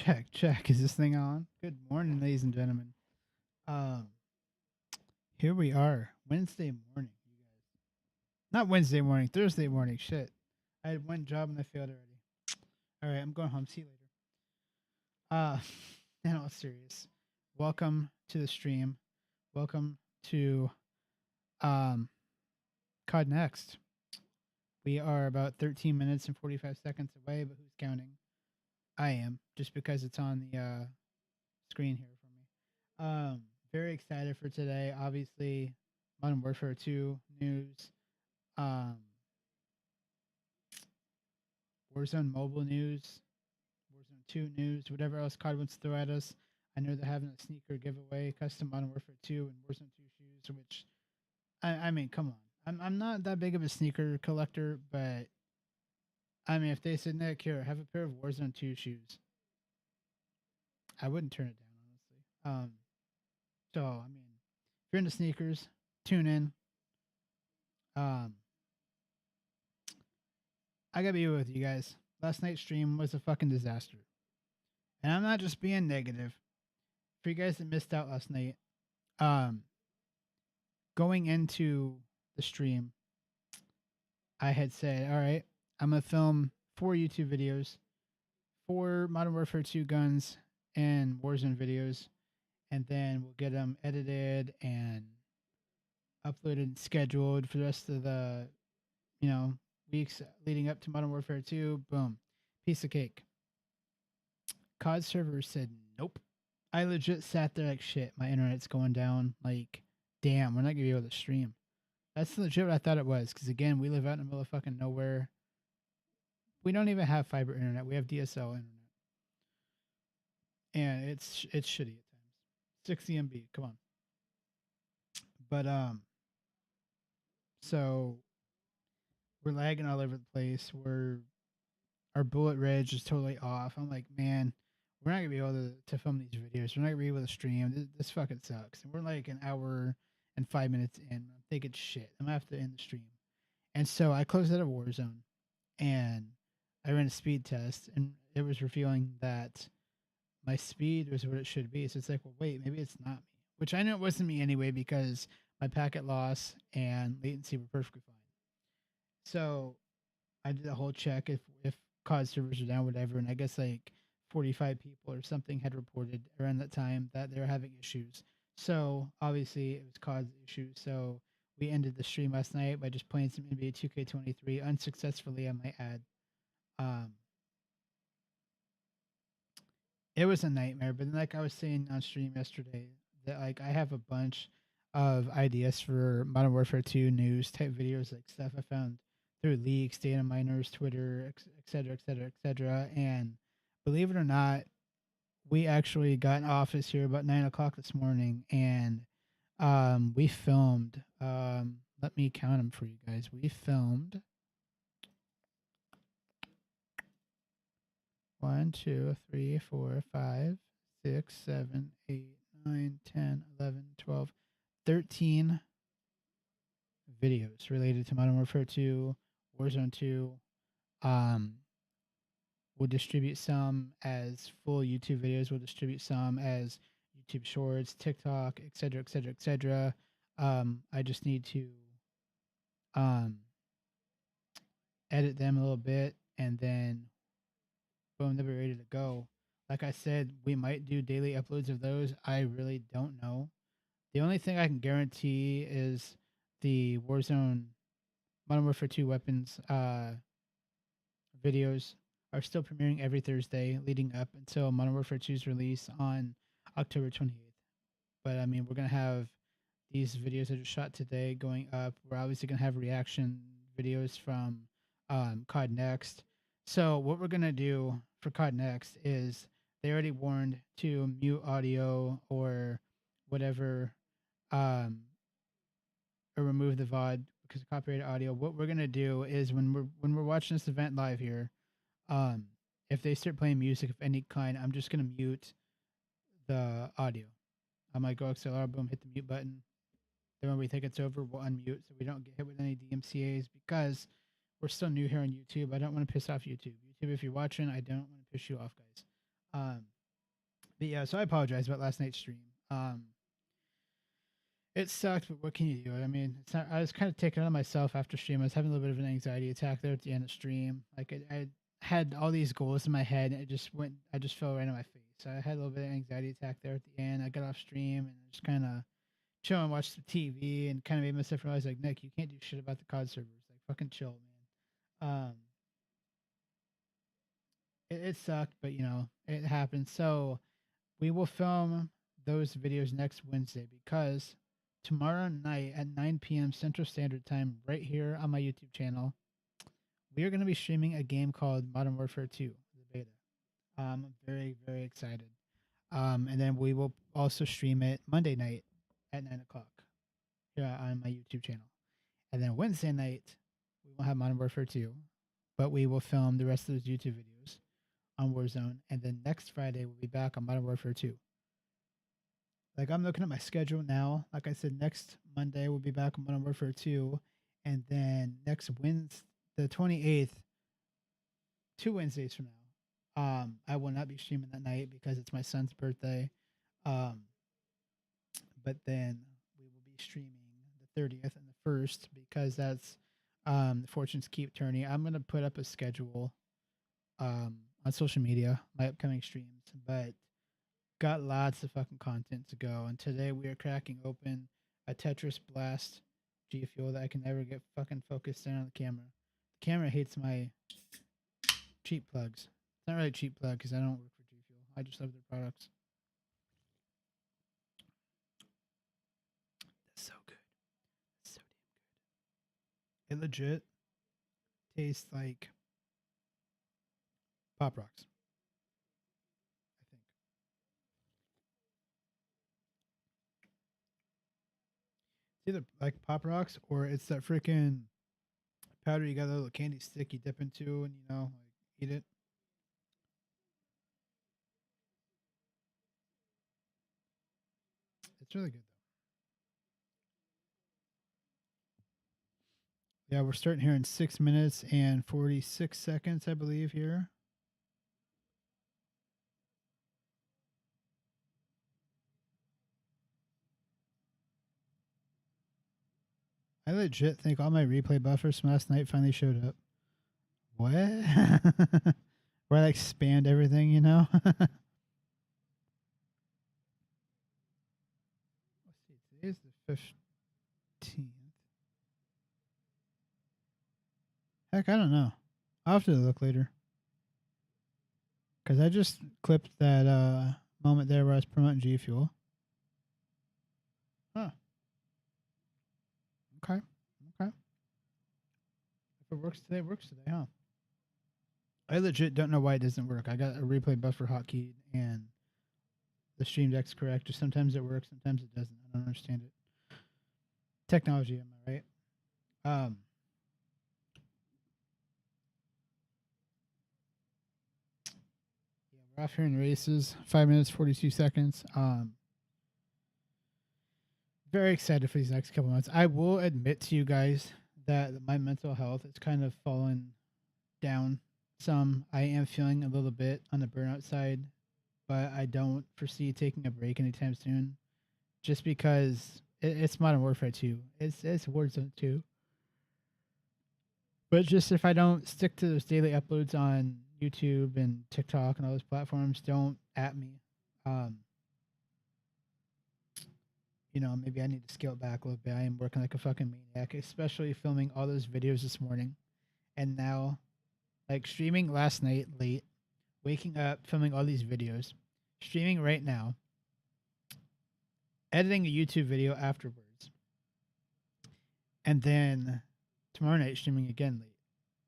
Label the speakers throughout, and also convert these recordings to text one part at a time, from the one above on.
Speaker 1: Check, check. Is this thing on? Good morning, ladies and gentlemen. Um, Here we are, Wednesday morning, you guys. Not Wednesday morning, Thursday morning. Shit, I had one job and I failed already. All right, I'm going home. See you later. Uh, in all serious, welcome to the stream. Welcome to um COD Next. We are about 13 minutes and 45 seconds away, but who's counting? I am, just because it's on the screen here for me. Very excited for today. Obviously, Modern Warfare 2 news, um, Warzone mobile news, Warzone 2 news, whatever else COD wants to throw at us. I know they're having a sneaker giveaway, custom Modern Warfare 2 and Warzone 2 shoes, which I mean, come on. I'm not that big of a sneaker collector, but I mean, if they said, Nick, here, have a pair of Warzone 2 shoes, I wouldn't turn it down, honestly. So, I mean, if you're into sneakers, tune in. Um, I gotta be with you guys. Last night's stream was a fucking disaster. And I'm not just being negative. For you guys that missed out last night, um, going into the stream, I had said, all right, I'm gonna film 4 YouTube videos, 4 Modern Warfare 2 guns and Warzone videos, and then we'll get them edited and uploaded and scheduled for the rest of the, you know, weeks leading up to Modern Warfare 2. Boom. Piece of cake. COD server said nope. I legit sat there like shit. My internet's going down. Like, damn, we're not gonna be able to stream. That's legit what I thought it was. Because again, we live out in the middle of fucking nowhere. We don't even have fiber internet. We have DSL internet, and it's shitty at times. 60 MB. Come on. But so we're lagging all over the place. Our bullet reg is totally off. I'm like, man, we're not gonna be able to film these videos. We're not gonna be able to stream. This fucking sucks. And we're like an hour and 5 minutes in. I'm thinking, shit, I'm gonna have to end the stream. And so I closed out of Warzone and I ran a speed test, and it was revealing that my speed was what it should be. So it's like, well, wait, maybe it's not me. Which I know it wasn't me anyway because my packet loss and latency were perfectly fine. So I did a whole check if COD servers are down, whatever, and I guess like 45 people or something had reported around that time that they were having issues. So obviously it was COD's issue. So we ended the stream last night by just playing some NBA 2K23 unsuccessfully, I might add. Um, it was a nightmare, but like I was saying on stream yesterday, that like I have a bunch of ideas for Modern Warfare 2 news type videos, like stuff I found through leaks, data miners, Twitter, et cetera, et cetera, et cetera. And believe it or not, we actually got in office here about 9 o'clock this morning, and we filmed. Let me count them for you guys. We filmed 1, 2, 3, 4, 5, 6, 7, 8, 9, 10, 11, 12, 13 videos related to Modern Warfare 2, Warzone 2. Um, we'll distribute some as full YouTube videos. We'll distribute some as YouTube Shorts, TikTok, etc., etc., etc. I just need to um, edit them a little bit, and then boom, they'll be ready to go. Like I said, we might do daily uploads of those. I really don't know. The only thing I can guarantee is the Warzone Modern Warfare 2 weapons videos are still premiering every Thursday leading up until Modern Warfare 2's release on October 28th. But I mean, we're going to have these videos that are shot today going up. We're obviously going to have reaction videos from COD Next. So, what we're going to do for COD Next is they already warned to mute audio or whatever, um, or remove the VOD because of copyrighted audio. What we're going to do is when we're watching this event live here, um, if they start playing music of any kind, I'm just gonna mute the audio. I might go XLR, boom, hit the mute button. Then when we think it's over, we'll unmute so we don't get hit with any DMCA's because we're still new here on YouTube. I don't want to piss off YouTube. YouTube, if you're watching, I don't want to piss you off, guys. But yeah, so I apologize about last night's stream. It sucked, but what can you do? I mean, it's not. I was kind of taken out of myself after stream. I was having a little bit of an anxiety attack there at the end of stream. Like I had all these goals in my head, and it just went. I just fell right on my face. So I had a little bit of anxiety attack there at the end. I got off stream and just kind of chill and watch some TV, and kind of made myself realize, like, Nick, you can't do shit about the COD servers. Like, fucking chill, man. It sucked, but it happened. So we will film those videos next Wednesday because tomorrow night at 9 p.m. Central Standard Time, right here on my YouTube channel, we are going to be streaming a game called Modern Warfare 2, the beta. I'm very, very excited. And then we will also stream it Monday night at 9 o'clock here on my YouTube channel. And then Wednesday night, we will have Modern Warfare 2, but we will film the rest of those YouTube videos on Warzone. And then next Friday, we'll be back on Modern Warfare 2. Like, I'm looking at my schedule now. Like I said, next Monday, we'll be back on Modern Warfare 2. And then next Wednesday, the 28th, 2 Wednesdays from now, I will not be streaming that night because it's my son's birthday. But then we will be streaming the 30th and the 1st because that's Fortunes Keep Turning. I'm going to put up a schedule on social media, my upcoming streams, but got lots of fucking content to go. And today we are cracking open a Tetris Blast G Fuel that I can never get fucking focused in on the camera. The camera hates my cheap plugs. It's not really a cheap plug because I don't work for G Fuel. I just love their products. That's so good. So damn good. It legit tastes like Pop Rocks, I think. It's either like Pop Rocks or it's that freaking powder you got a little candy stick you dip into and like eat it. It's really good though. Yeah, we're starting here in 6 minutes and 46 seconds, I believe. Here, I legit think all my replay buffers from last night finally showed up. What? Where I like spanned everything, Let's see. Today's the 15th. Heck, I don't know. I'll have to look later. Because I just clipped that moment there where I was promoting G Fuel. Huh. Okay. Okay. If it works today, it works today, huh? I legit don't know why it doesn't work. I got a replay buffer hotkey and the stream deck's correct. Just sometimes it works, sometimes it doesn't. I don't understand it. Technology, am I right? Yeah, we're off here in races. 5 minutes, 42 seconds. Very excited for these next couple months. I will admit to you guys that my mental health is kind of fallen down some. I am feeling a little bit on the burnout side, but I don't foresee taking a break anytime soon. Just because it's Modern Warfare 2. It's Warzone 2. But just if I don't stick to those daily uploads on YouTube and TikTok and all those platforms, don't at me. Maybe I need to scale it back a little bit. I am working like a fucking maniac, especially filming all those videos this morning. And now, like streaming last night late, waking up, filming all these videos, streaming right now, editing a YouTube video afterwards, and then tomorrow night streaming again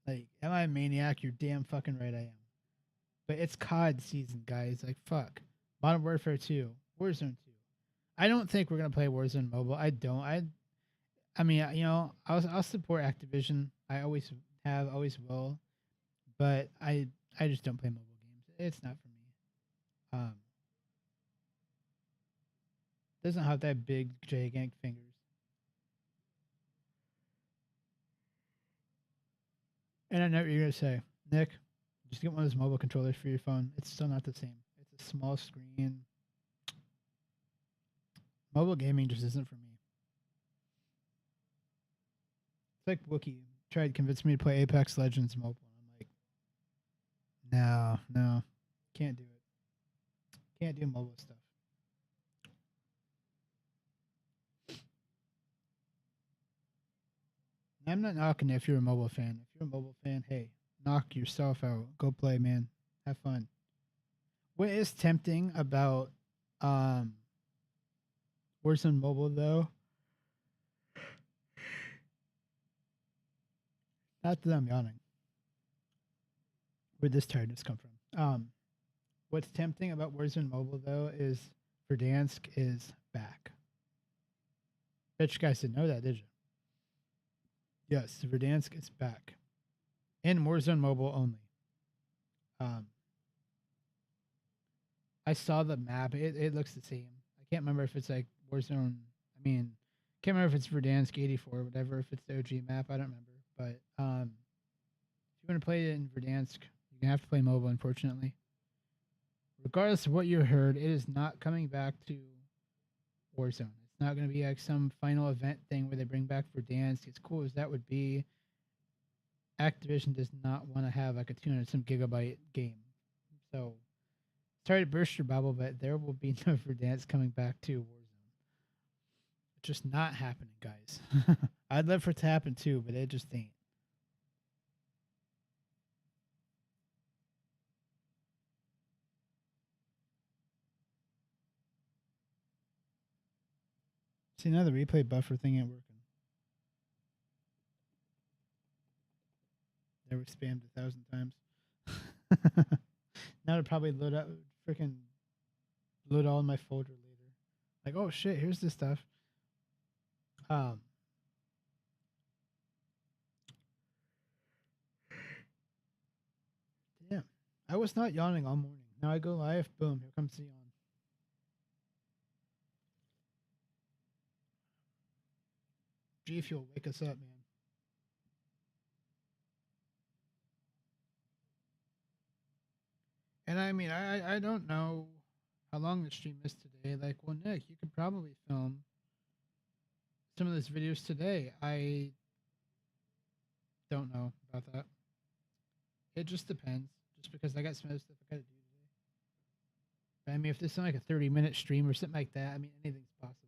Speaker 1: late. Like, am I a maniac? You're damn fucking right I am. But it's COD season, guys. Like, fuck. Modern Warfare 2, Warzone 2. I don't think we're gonna play Warzone mobile. I don't. I mean, I'll support Activision. I always have, always will. But I just don't play mobile games. It's not for me. Doesn't have that big gigantic fingers. And I know what you're gonna say, Nick. Just get one of those mobile controllers for your phone. It's still not the same. It's the small screen. Mobile gaming just isn't for me. It's like Wookie tried to convince me to play Apex Legends mobile. And I'm like, no, can't do it. Can't do mobile stuff. I'm not knocking if you're a mobile fan. If you're a mobile fan, hey, knock yourself out. Go play, man. Have fun. What is tempting about Warzone Mobile though? Not that I'm yawning. Where'd this tiredness come from? What's tempting about Warzone Mobile though is Verdansk is back. Bet you guys didn't know that, did you? Yes, Verdansk is back. In Warzone Mobile only. I saw the map. It looks the same. I can't remember if it's like Warzone. I mean, can't remember if it's Verdansk 84 or whatever. If it's the OG map, I don't remember. But if you want to play it in Verdansk, you're gonna have to play mobile, unfortunately. Regardless of what you heard, it is not coming back to Warzone. It's not going to be like some final event thing where they bring back Verdansk. As cool as that would be, Activision does not want to have like a 200 some gigabyte game. So, sorry to burst your bubble, but there will be no Verdansk coming back to Warzone. It's just not happening, guys. I'd love for it to happen too, but it just ain't. See, now the replay buffer thing ain't working. They were spammed 1,000 times. Now it'll probably load up, freaking load all in my folder later. Like, oh shit, here's this stuff. Yeah, I was not yawning all morning. Now I go live. Boom, here comes the yawn. G Fuel, wake us up, man. And I mean, I don't know how long the stream is today. Like, well, Nick, you could probably film some of these videos today. I don't know about that. It just depends. Just because I got some other stuff I gotta do today. But I mean, if this is like a 30-minute stream or something like that, I mean, anything's possible.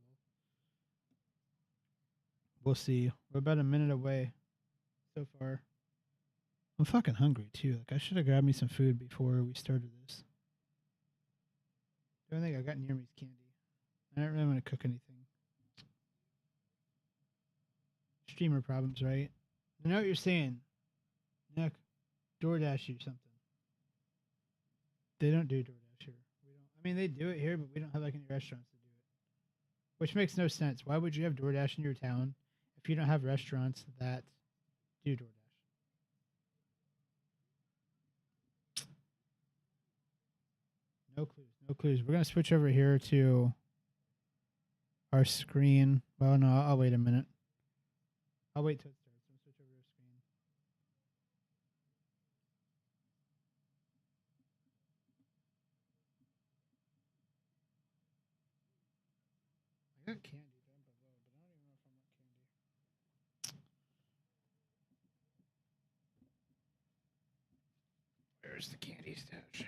Speaker 1: We'll see. We're about a minute away so far. I'm fucking hungry too. Like, I should have grabbed me some food before we started this. The only thing I got near me is candy. I don't really want to cook anything. Streamer problems, right? I know what you're saying. Nick, DoorDash you something. They don't do DoorDash here. We don't. I mean, they do it here, but we don't have like any restaurants to do it. Which makes no sense. Why would you have DoorDash in your town if you don't have restaurants that do DoorDash? No clues. No clues. We're gonna switch over here to our screen. Well, no, I'll wait a minute. I'll wait till it starts. I'll switch over to our screen. I got candy down below, but I don't even know if I want candy. Where's the candy stash?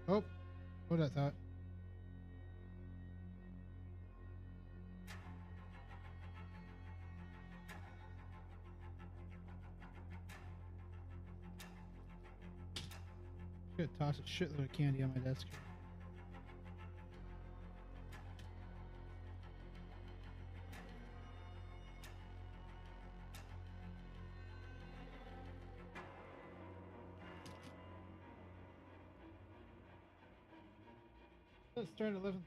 Speaker 1: Oh, what I thought. I'm gonna toss a shitload of candy on my desk. Let's start at 11.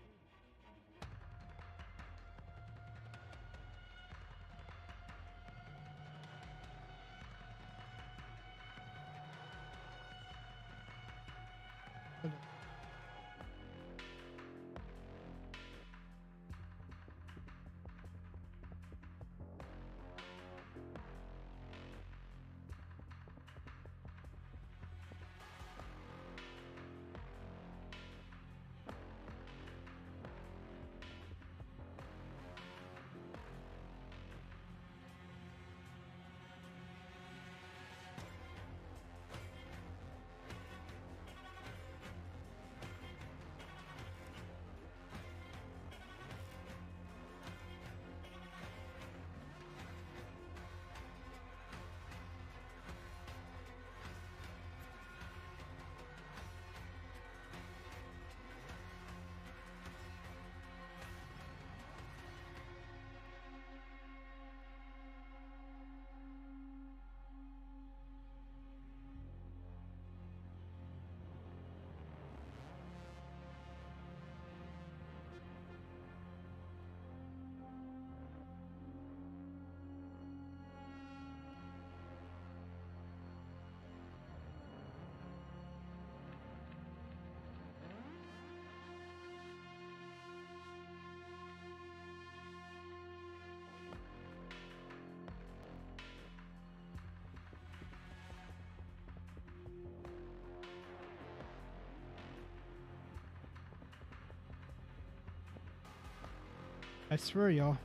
Speaker 1: I swear, y'all.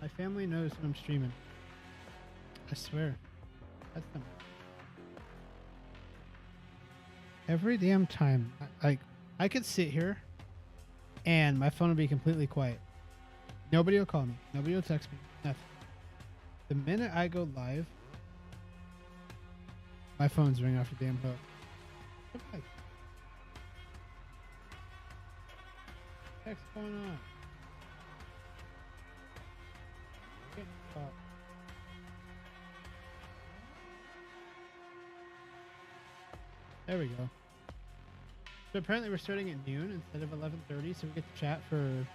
Speaker 1: My family knows when I'm streaming. I swear. That's them. Every damn time. Like, I could sit here and my phone will be completely quiet. Nobody will call me. Nobody will text me. Nothing. The minute I go live, my phone's ringing off the damn hook. What's going on? There we go. So apparently we're starting at noon instead of 11:30, so we get to chat for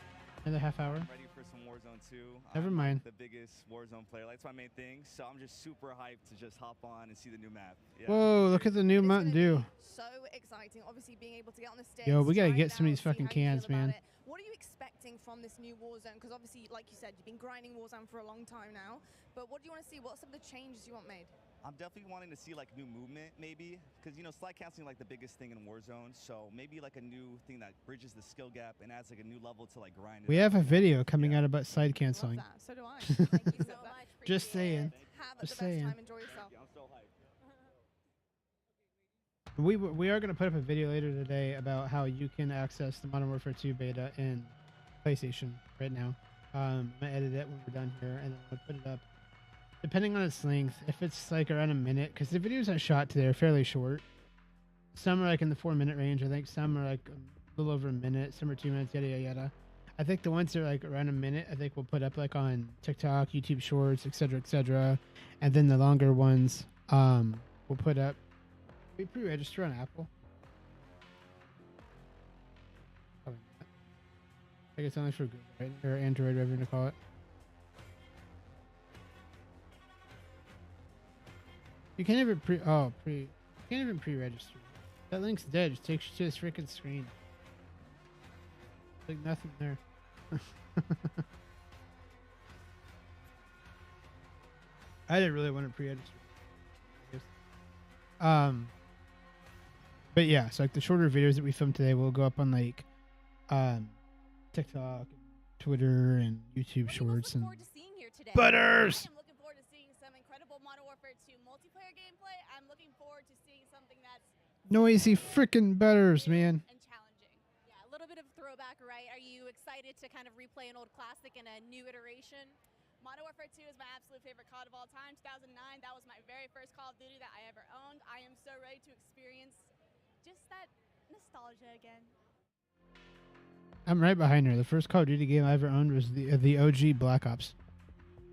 Speaker 1: another half hour.
Speaker 2: I'm ready for some Warzone 2.
Speaker 1: Never
Speaker 2: I'm
Speaker 1: mind.
Speaker 2: Like the biggest Warzone player. That's my main thing. So I'm just super hyped to just hop on and see the new map. Yeah.
Speaker 1: Whoa, look at the new Mountain Dew.
Speaker 3: So exciting. Obviously being able to get on the stage.
Speaker 1: Yo, we gotta get some of these fucking cans, man.
Speaker 3: What are you expecting from this new Warzone? Because obviously, like you said, you've been grinding Warzone for a long time now. But what do you want to see? What are some of the changes you want made?
Speaker 2: I'm definitely wanting to see like new movement maybe. Because, you know, slide canceling like the biggest thing in Warzone. So maybe like a new thing that bridges the skill gap and adds like a new level to like grind.
Speaker 1: We have a video coming out about slide canceling.
Speaker 3: So do I. Thank you so much.
Speaker 1: Just saying.
Speaker 3: Have
Speaker 1: Just
Speaker 3: the best
Speaker 1: saying.
Speaker 3: time. Enjoy yourself.
Speaker 2: Yeah, I'm so hyped.
Speaker 1: We are going to put up a video later today about how you can access the Modern Warfare 2 beta in PlayStation right now. I'm going to edit it when we're done here, and then we'll put it up. Depending on its length, if it's like around a minute, because the videos I shot today are fairly short. Some are like in the 4-minute range, I think. Some are like a little over a minute. Some are 2 minutes, yada, yada, yada. I think the ones that are like around a minute, I think we'll put up like on TikTok, YouTube Shorts, etc., etc. And then the longer ones, we'll put up. We pre-register on Apple. Probably not. I think it's only for Google, right? Or Android, whatever you want to call it. You can't even you can't even pre-register. That link's dead. It just takes you to this freaking screen. Like nothing there. I didn't really want to pre-register. But yeah, so like the shorter videos that we filmed today will go up on like TikTok, Twitter, and YouTube Shorts and Butters.
Speaker 4: I'm looking forward to seeing some incredible Modern Warfare 2 multiplayer gameplay. I'm looking forward to seeing something that's
Speaker 1: Noisy freaking Butters, man.
Speaker 4: and challenging. Yeah, a little bit of throwback, right? Are you excited to kind of replay an old classic in a new iteration? Modern Warfare 2 is my absolute favorite COD of all time. 2009, that was my very first Call of Duty that I ever owned. I am so ready to experience just that nostalgia again.
Speaker 1: I'm right behind her. The first Call of Duty game I ever owned was the OG Black Ops.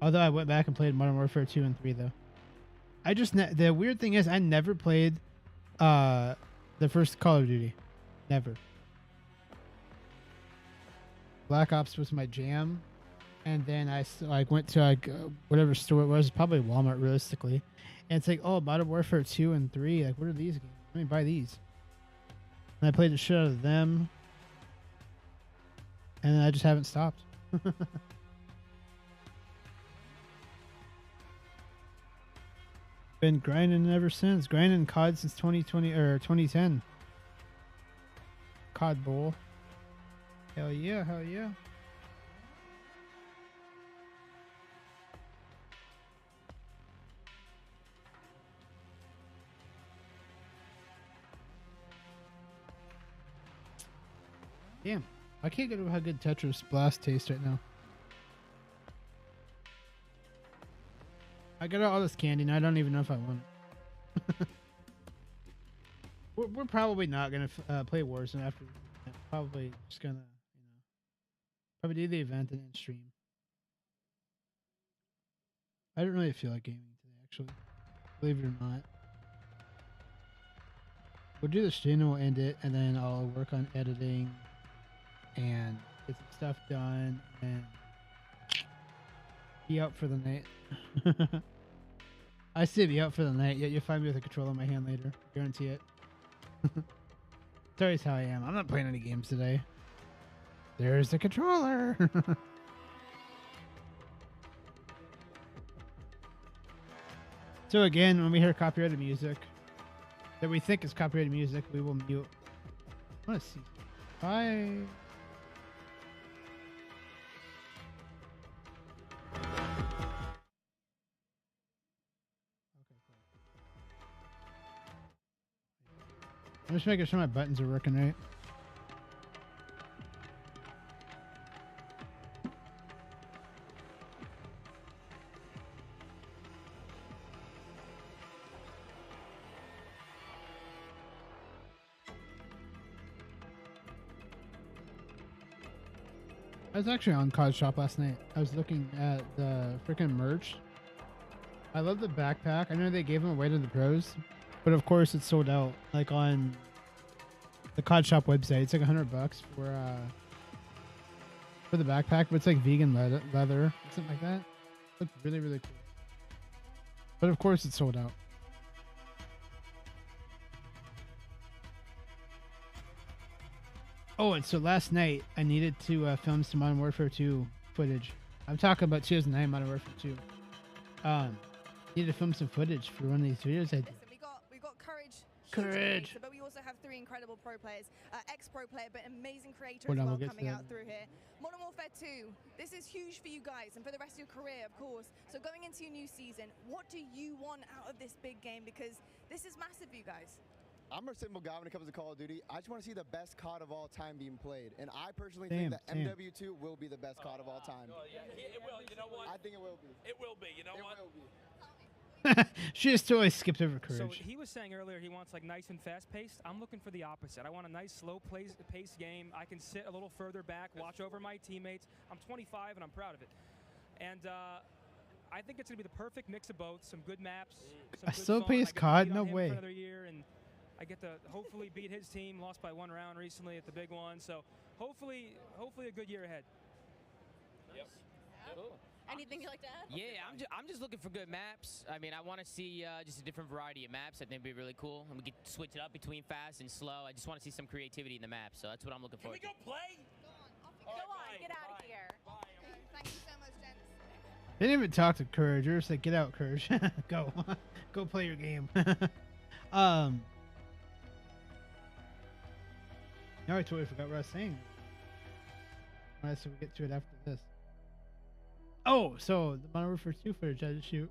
Speaker 1: Although I went back and played Modern Warfare 2 and 3 though. I just the weird thing is I never played the first Call of Duty. Never. Black Ops was my jam, and then I like went to like whatever store it was, probably Walmart realistically, and it's like, oh, Modern Warfare 2 and 3, like what are these games? Let me buy these. And I played the shit out of them, and then I just haven't stopped. Been grinding ever since. Grinding COD since 2020 or 2010. COD Bowl. Hell yeah, hell yeah. Damn, I can't get over how good Tetris Blast tastes right now. I got all this candy and I don't even know if I want it. we're probably not gonna play Warzone after. Probably just gonna, probably do the event and then stream. I don't really feel like gaming today, actually. Believe it or not. We'll do the stream and we'll end it, and then I'll work on editing and get some stuff done and be out for the night. I say be out for the night, yet you'll find me with a controller in my hand later. Guarantee it. That's always how I am. I'm not playing any games today. There's the controller. So again, when we hear copyrighted music that we think is copyrighted music, we will mute. I want to see. I'm just making sure my buttons are working right. I was actually on COD Shop last night. I was looking at the freaking merch. I love the backpack. I know they gave them away to the pros, but of course it's sold out. Like on the COD Shop website, it's like $100 for the backpack, but it's like vegan leather or something like that. Looked really, really cool. But of course it's sold out. Oh, and so last night I needed to film some Modern Warfare 2 footage. I'm talking about 2009 Modern Warfare 2. Needed to film some footage for one of these videos I did.
Speaker 3: Listen, we got Courage.
Speaker 1: Courage.
Speaker 3: Creator, but we also have 3 incredible pro players, ex-pro player, but amazing creator
Speaker 1: Hold
Speaker 3: as
Speaker 1: on,
Speaker 3: well
Speaker 1: we'll get to
Speaker 3: coming
Speaker 1: that.
Speaker 3: out through here. Modern Warfare 2, this is huge for you guys and for the rest of your career, of course. So going into your new season, what do you want out of this big game? Because this is massive for you guys.
Speaker 5: I'm a simple guy when it comes to Call of Duty. I just want to see the best COD of all time being played. And I personally think that MW2 will be the best COD of all time.
Speaker 6: Yeah, it will. You know what?
Speaker 5: I think it will be.
Speaker 6: It will be. You know
Speaker 5: It
Speaker 6: what?
Speaker 5: will be.
Speaker 1: She just totally skipped over
Speaker 7: So
Speaker 1: Courage.
Speaker 7: he was saying earlier he wants like nice and fast paced. I'm looking for the opposite. I want a nice slow paced game. I can sit a little further back, watch over my teammates. I'm 25 and I'm proud of it. And I think it's gonna be the perfect mix of both. Some good maps. Some
Speaker 1: A
Speaker 7: good
Speaker 1: slow
Speaker 7: fun.
Speaker 1: paced
Speaker 7: I get to
Speaker 1: COD?
Speaker 7: beat
Speaker 1: No
Speaker 7: on him
Speaker 1: way.
Speaker 7: For another year, and I get to hopefully beat his team. Lost by 1 round recently at the big one. So hopefully a good year ahead.
Speaker 6: Yep.
Speaker 4: Cool. Anything you'd like to add?
Speaker 8: Yeah, I'm just looking for good maps. I mean, I want to see just a different variety of maps. I think it'd be really cool. And we could switch it up between fast and slow. I just want to see some creativity in the map. So that's what I'm looking
Speaker 6: Can
Speaker 8: for.
Speaker 6: we go play?
Speaker 3: Go on, off you
Speaker 4: Go
Speaker 3: go.
Speaker 4: on, get out of here.
Speaker 3: Thank you so much, gents.
Speaker 1: They didn't even talk to Courage. They just like, get out, Courage. Go. Go play your game. Now I totally forgot what I was saying. Alright, so we'll get to it after this. Oh, so the Modern Warfare 2 footage I had to shoot.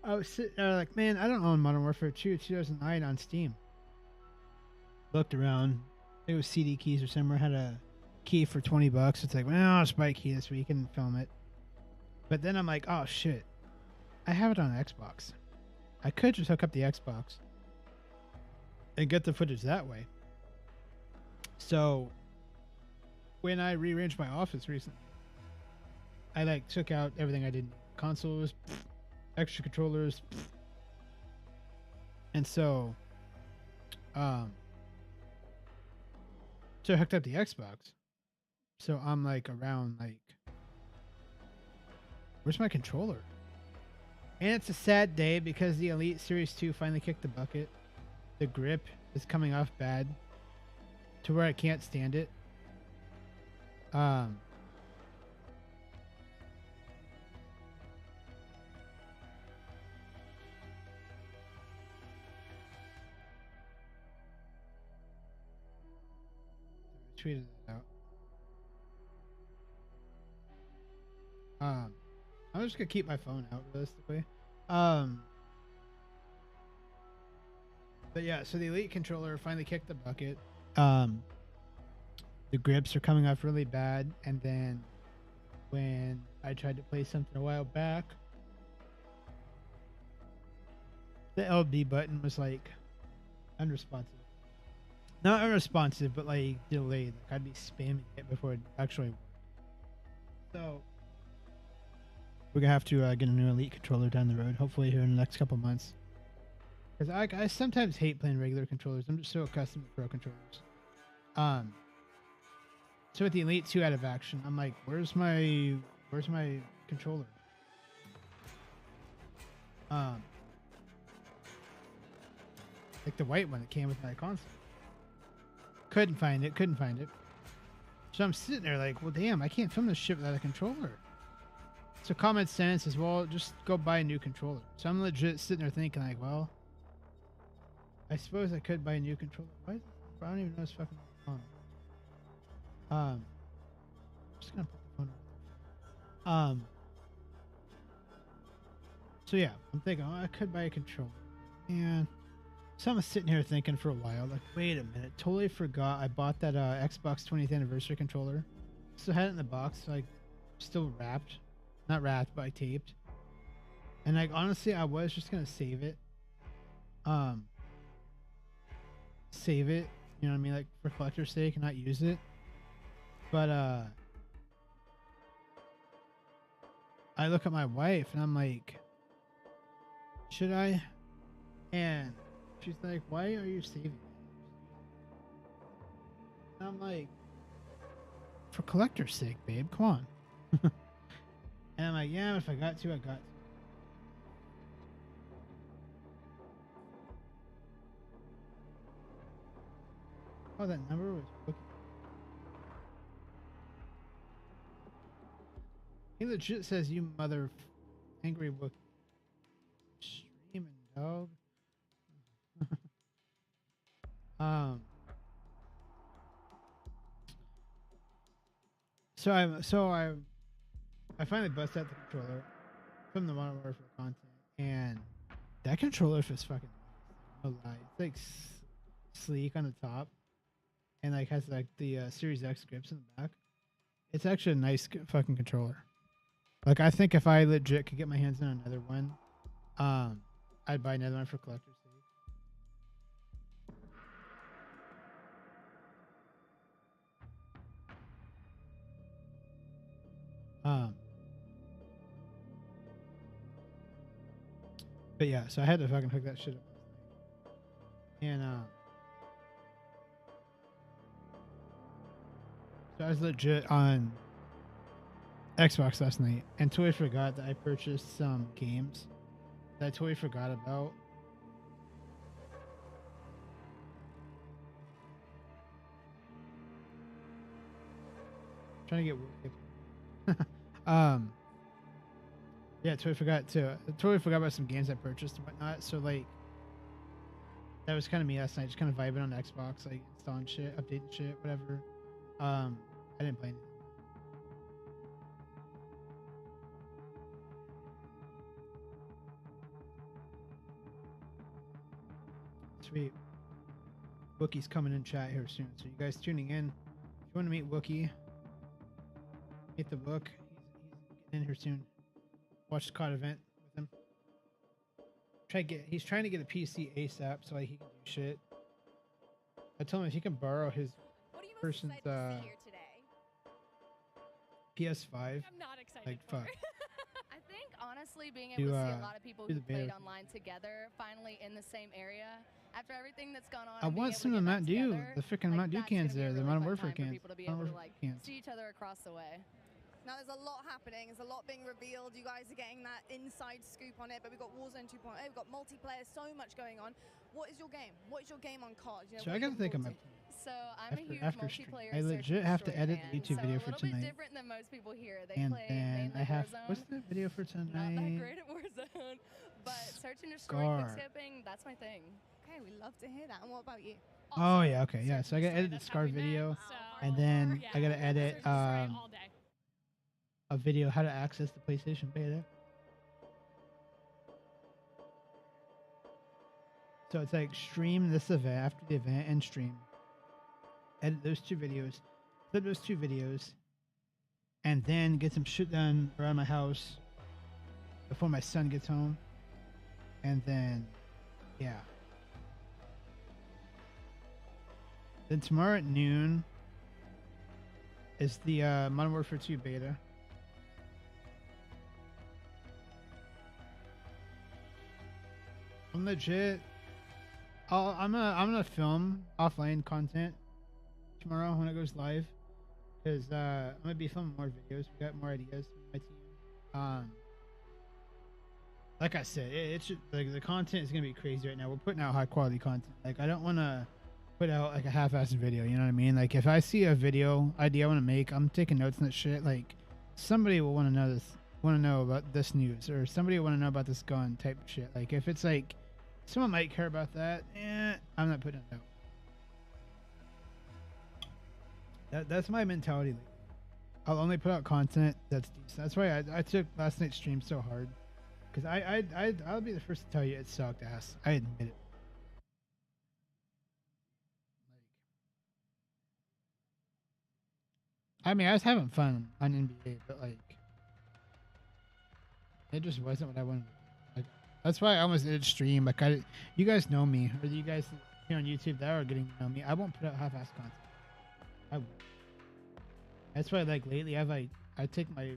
Speaker 1: I was sitting there like, man, I don't own Modern Warfare 2 2009 on Steam. Looked around. It was CD keys or somewhere. Had a key for $20. It's like, well, I'll just buy a key this week and film it. But then I'm like, oh shit. I have it on Xbox. I could just hook up the Xbox and get the footage that way. So when I rearranged my office recently, I like took out everything I didn't need. Consoles, extra controllers, and so I hooked up the Xbox. So I'm like around like, where's my controller? And it's a sad day because the Elite Series 2 finally kicked the bucket. The grip is coming off bad to where I can't stand it. Tweeted it out. I'm just gonna keep my phone out realistically. But yeah, so the Elite controller finally kicked the bucket. The grips are coming off really bad, and then when I tried to play something a while back, the LB button was like unresponsive. Not unresponsive, but like delayed. Like I'd be spamming it before it actually worked. So we're gonna have to get a new Elite controller down the road, hopefully here in the next couple months. Because I sometimes hate playing regular controllers. I'm just so accustomed to pro controllers. So with the Elite 2 out of action, I'm like, where's my controller? Like the white one that came with my console. Couldn't find it. So I'm sitting there like, well, damn, I can't film this shit without a controller. So common sense is, well, just go buy a new controller. So I'm legit sitting there thinking like, well, I suppose I could buy a new controller. Why? I don't even know what's fucking on. I'm just gonna put the phone on. So yeah, I'm thinking, oh, I could buy a controller. And So I'm sitting here thinking for a while, like, wait a minute, totally forgot I bought that Xbox 20th anniversary controller. Still had it in the box, like, still wrapped. Not wrapped, but I taped. And like, honestly, I was just gonna save it. Save it, you know what I mean, like for collector's sake and not use it. But I look at my wife and I'm like, should I? And she's like, why are you saving it? And I'm like, for collector's sake, babe, come on. And I'm like, yeah, if I got to, I got to. Oh, that number was Wookie. He legit says, you mother angry Wookie. Streaming dog. So I finally busted out the controller from the Modern Warfare content, and that controller is fucking nice. No lie, it's like sleek on the top, and like has like the Series X grips in the back. It's actually a nice fucking controller. Like, I think if I legit could get my hands on another one, I'd buy another one for collector's sake. But yeah, so I had to fucking hook that shit up last night. And so I was legit on Xbox last night and totally forgot that I purchased some games that I totally forgot about. Trying to get yeah, totally forgot about some games I purchased and whatnot. So like, that was kind of me last night, just kind of vibing on Xbox, like installing shit, updating shit, whatever. I didn't play anything. Sweet. Wookie's coming in chat here soon, so you guys tuning in. If you want to meet Wookie, meet the book. He's getting in here soon. Watch the COD event with him. He's trying to get a PC ASAP so like he can do shit. I told him if he can borrow his person's
Speaker 4: to see here today?
Speaker 1: PS5.
Speaker 9: I'm not excited.
Speaker 1: Like fuck.
Speaker 10: I think honestly being able to see a lot of people who played online together finally in the same area after everything that's gone on.
Speaker 1: I want some of the Mountain Dew, the freaking Mountain Dew cans there, the Modern Warfare cans.
Speaker 10: People to be able to like see each other across the way.
Speaker 3: Now there's a lot happening, there's a lot being revealed, you guys are getting that inside scoop on it, but we've got Warzone 2.0, we've got multiplayer, so much going on. What is your game? What is your game on COD? You know,
Speaker 1: so I gotta think of my
Speaker 10: So I'm a huge multiplayer.
Speaker 1: I legit have to edit the YouTube video for tonight.
Speaker 10: A little bit different than most people here. They
Speaker 1: and
Speaker 10: play
Speaker 1: then
Speaker 10: mainly
Speaker 1: I have
Speaker 10: Warzone.
Speaker 1: What's the video for tonight?
Speaker 10: Not that great at Warzone, but search and destroy, quick skipping, that's my thing.
Speaker 3: Okay, we love to hear that. And what about you?
Speaker 1: Oh yeah, okay, yeah. So I gotta edit the Scar video, and then I gotta edit a video how to access the PlayStation beta. So it's like stream this event after the event and stream. Edit those two videos, flip those two videos, and then get some shit done around my house before my son gets home. And then, yeah. Then tomorrow at noon is the Modern Warfare 2 beta. I'm legit. I'm gonna film offline content tomorrow when it goes live, because I'm gonna be filming more videos. We got more ideas from my team. Like I said, it's like the content is gonna be crazy right now. We're putting out high quality content. Like I don't want to put out like a half-assed video. You know what I mean? Like if I see a video idea I want to make, I'm taking notes on that shit. Like somebody will want to know this, want to know about this news, or somebody will want to know about this gun type of shit. Like if it's like someone might care about that, I'm not putting it out. That's my mentality. I'll only put out content that's decent. That's why I took last night's stream so hard, because I'll be the first to tell you it sucked ass. I admit it. I mean, I was having fun on NBA, but like, it just wasn't what I wanted. Like, that's why I almost did stream. Like, you guys know me, or you guys here on YouTube that are getting to know me. I won't put out half-ass content. I won't. That's why, like, lately, I take my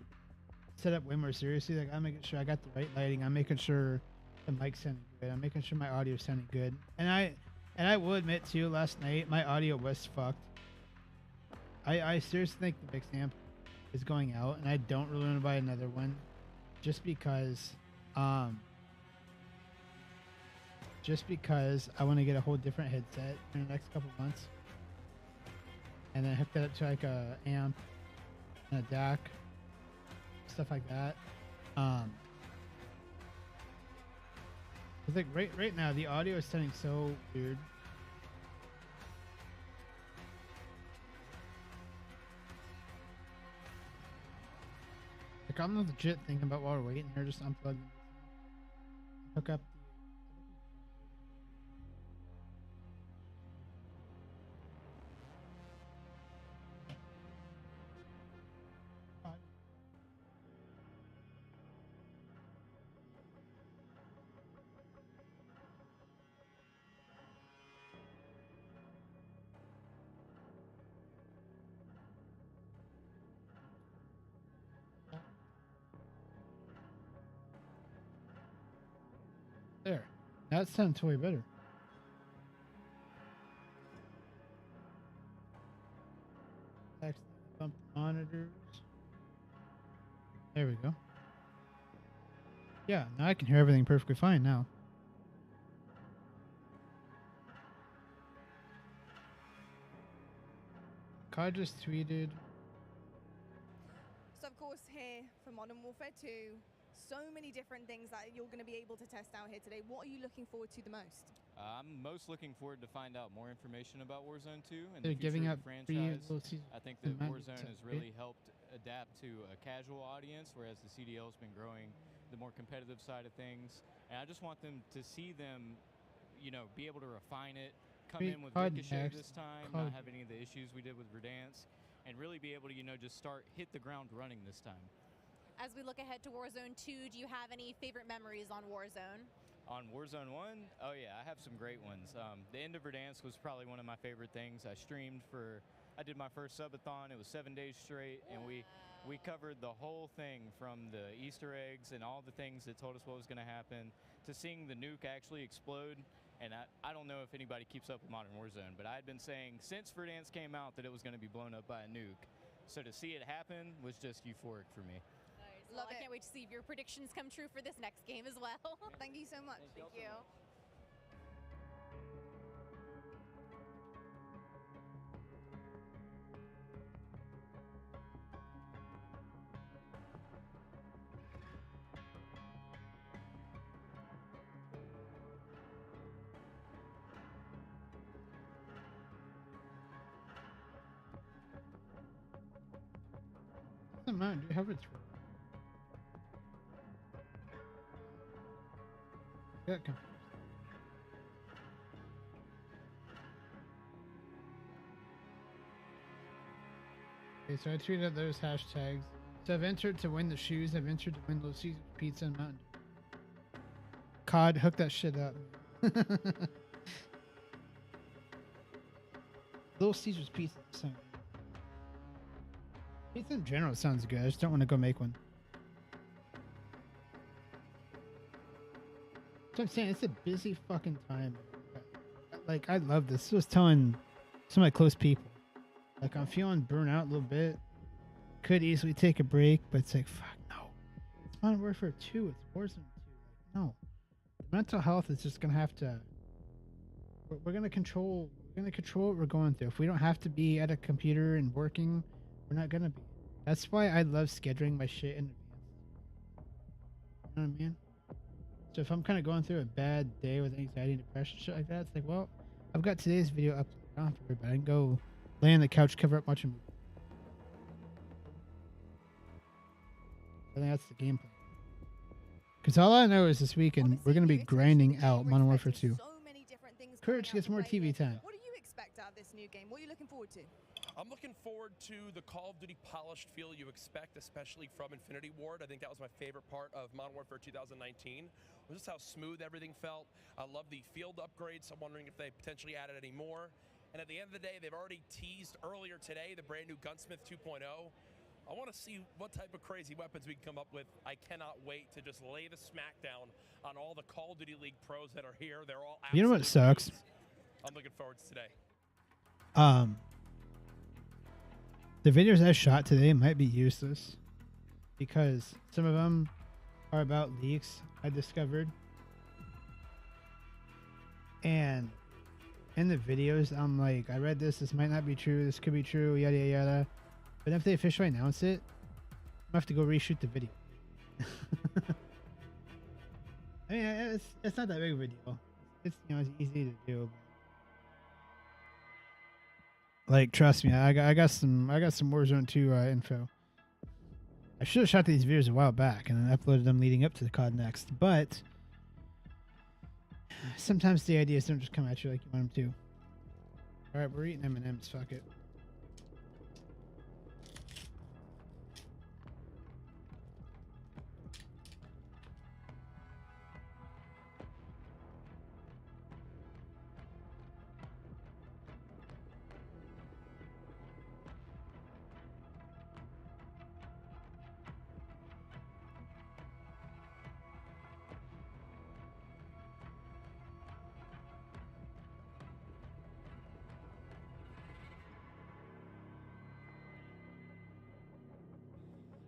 Speaker 1: setup way more seriously. Like, I'm making sure I got the right lighting. I'm making sure the mic's sounding good. I'm making sure my audio's sounding good. And I will admit too, last night my audio was fucked. I seriously think the big amp is going out, and I don't really want to buy another one, just because I want to get a whole different headset in the next couple months, and then hook that up to like a amp and a DAC, stuff like that. It's like right now the audio is sounding so weird. Like, I'm legit thinking about while we're waiting here, just unplugging, hook up. There. That sounds way better. Bump the monitors. There we go. Yeah, now I can hear everything perfectly fine now. COD just tweeted.
Speaker 3: So of course here for Modern Warfare 2, so many different things that you're going to be able to test out here today. What are you looking forward to the most?
Speaker 9: I'm most looking forward to find out more information about Warzone 2 and
Speaker 1: They're
Speaker 9: the future
Speaker 1: giving
Speaker 9: of
Speaker 1: up
Speaker 9: the
Speaker 1: free
Speaker 9: franchise. I think that Warzone has really helped adapt to a casual audience, whereas the CDL has been growing the more competitive side of things. And I just want them to see them, you know, be able to refine it, come in with
Speaker 1: COD
Speaker 9: Ricochet
Speaker 1: Next,
Speaker 9: this time,
Speaker 1: COD.
Speaker 9: not have any of the issues we did with Verdansk, and really be able to, you know, just hit the ground running this time.
Speaker 4: As we look ahead to Warzone 2, do you have any favorite memories on Warzone?
Speaker 9: On Warzone 1, oh yeah, I have some great ones. The end of Verdansk was probably one of my favorite things. I did my first subathon. It was 7 days straight, and we covered the whole thing, from the Easter eggs and all the things that told us what was going to happen, to seeing the nuke actually explode. And I don't know if anybody keeps up with Modern Warzone, but I had been saying since Verdansk came out that it was going to be blown up by a nuke. So to see it happen was just euphoric for me.
Speaker 4: Well, I can't wait to see if your predictions come true for this next game as well.
Speaker 3: Thank you so much.
Speaker 4: Thank you.
Speaker 1: Doesn't matter. Do you have it? Got confused. Okay, so I tweeted out those hashtags. So I've entered to win the shoes. I've entered to win Little Caesars Pizza and Mountain Dew. COD, hook that shit up. Little Caesars Pizza. Pizza in general sounds good. I just don't want to go make one. So I'm saying it's a busy fucking time. Like, I love this. I was telling some of my close people, like, I'm feeling burnt out a little bit. Could easily take a break, but it's like, fuck no. It's Modern Warfare 2. It's Warzone 2. Like, no. The mental health is just gonna have to. We're gonna control. We're gonna control what we're going through. If we don't have to be at a computer and working, we're not gonna be. That's why I love scheduling my shit in advance. You know what I mean? So if I'm kind of going through a bad day with anxiety and depression, shit like that, it's like, well, I've got today's video up. I don't have to worry about it. I can go lay on the couch, cover up, watch a movie. I think that's the game plan. Because all I know is this weekend, we're going to be grinding out Modern Warfare 2.
Speaker 3: So many different things
Speaker 1: Courage gets more TV time.
Speaker 3: What do you expect out of this new game? What are you looking forward to?
Speaker 11: I'm looking forward to the Call of Duty polished feel you expect, especially from Infinity Ward. I think that was my favorite part of Modern Warfare 2019, was just how smooth everything felt. I love the field upgrades. I'm wondering if they potentially added any more. And at the end of the day, they've already teased earlier today the brand new Gunsmith 2.0. I want to see what type of crazy weapons we can come up with. I cannot wait to just lay the smackdown on all the Call of Duty League pros that are here. They're all
Speaker 1: You know what
Speaker 11: absolute
Speaker 1: sucks?
Speaker 11: goats. I'm looking forward to today.
Speaker 1: The videos I shot today might be useless because some of them are about leaks I discovered. And in the videos, I'm like, I read this might not be true, this could be true, yada, yada, yada. But if they officially announce it, I'm gonna have to go reshoot the video. I mean, it's not that big of a deal. It's, you know, it's easy to do. Like, trust me, I got some Warzone 2 info. I should have shot these videos a while back and then uploaded them leading up to the COD Next, but sometimes the ideas don't just come at you like you want them to. All right, we're eating M&Ms. Fuck it.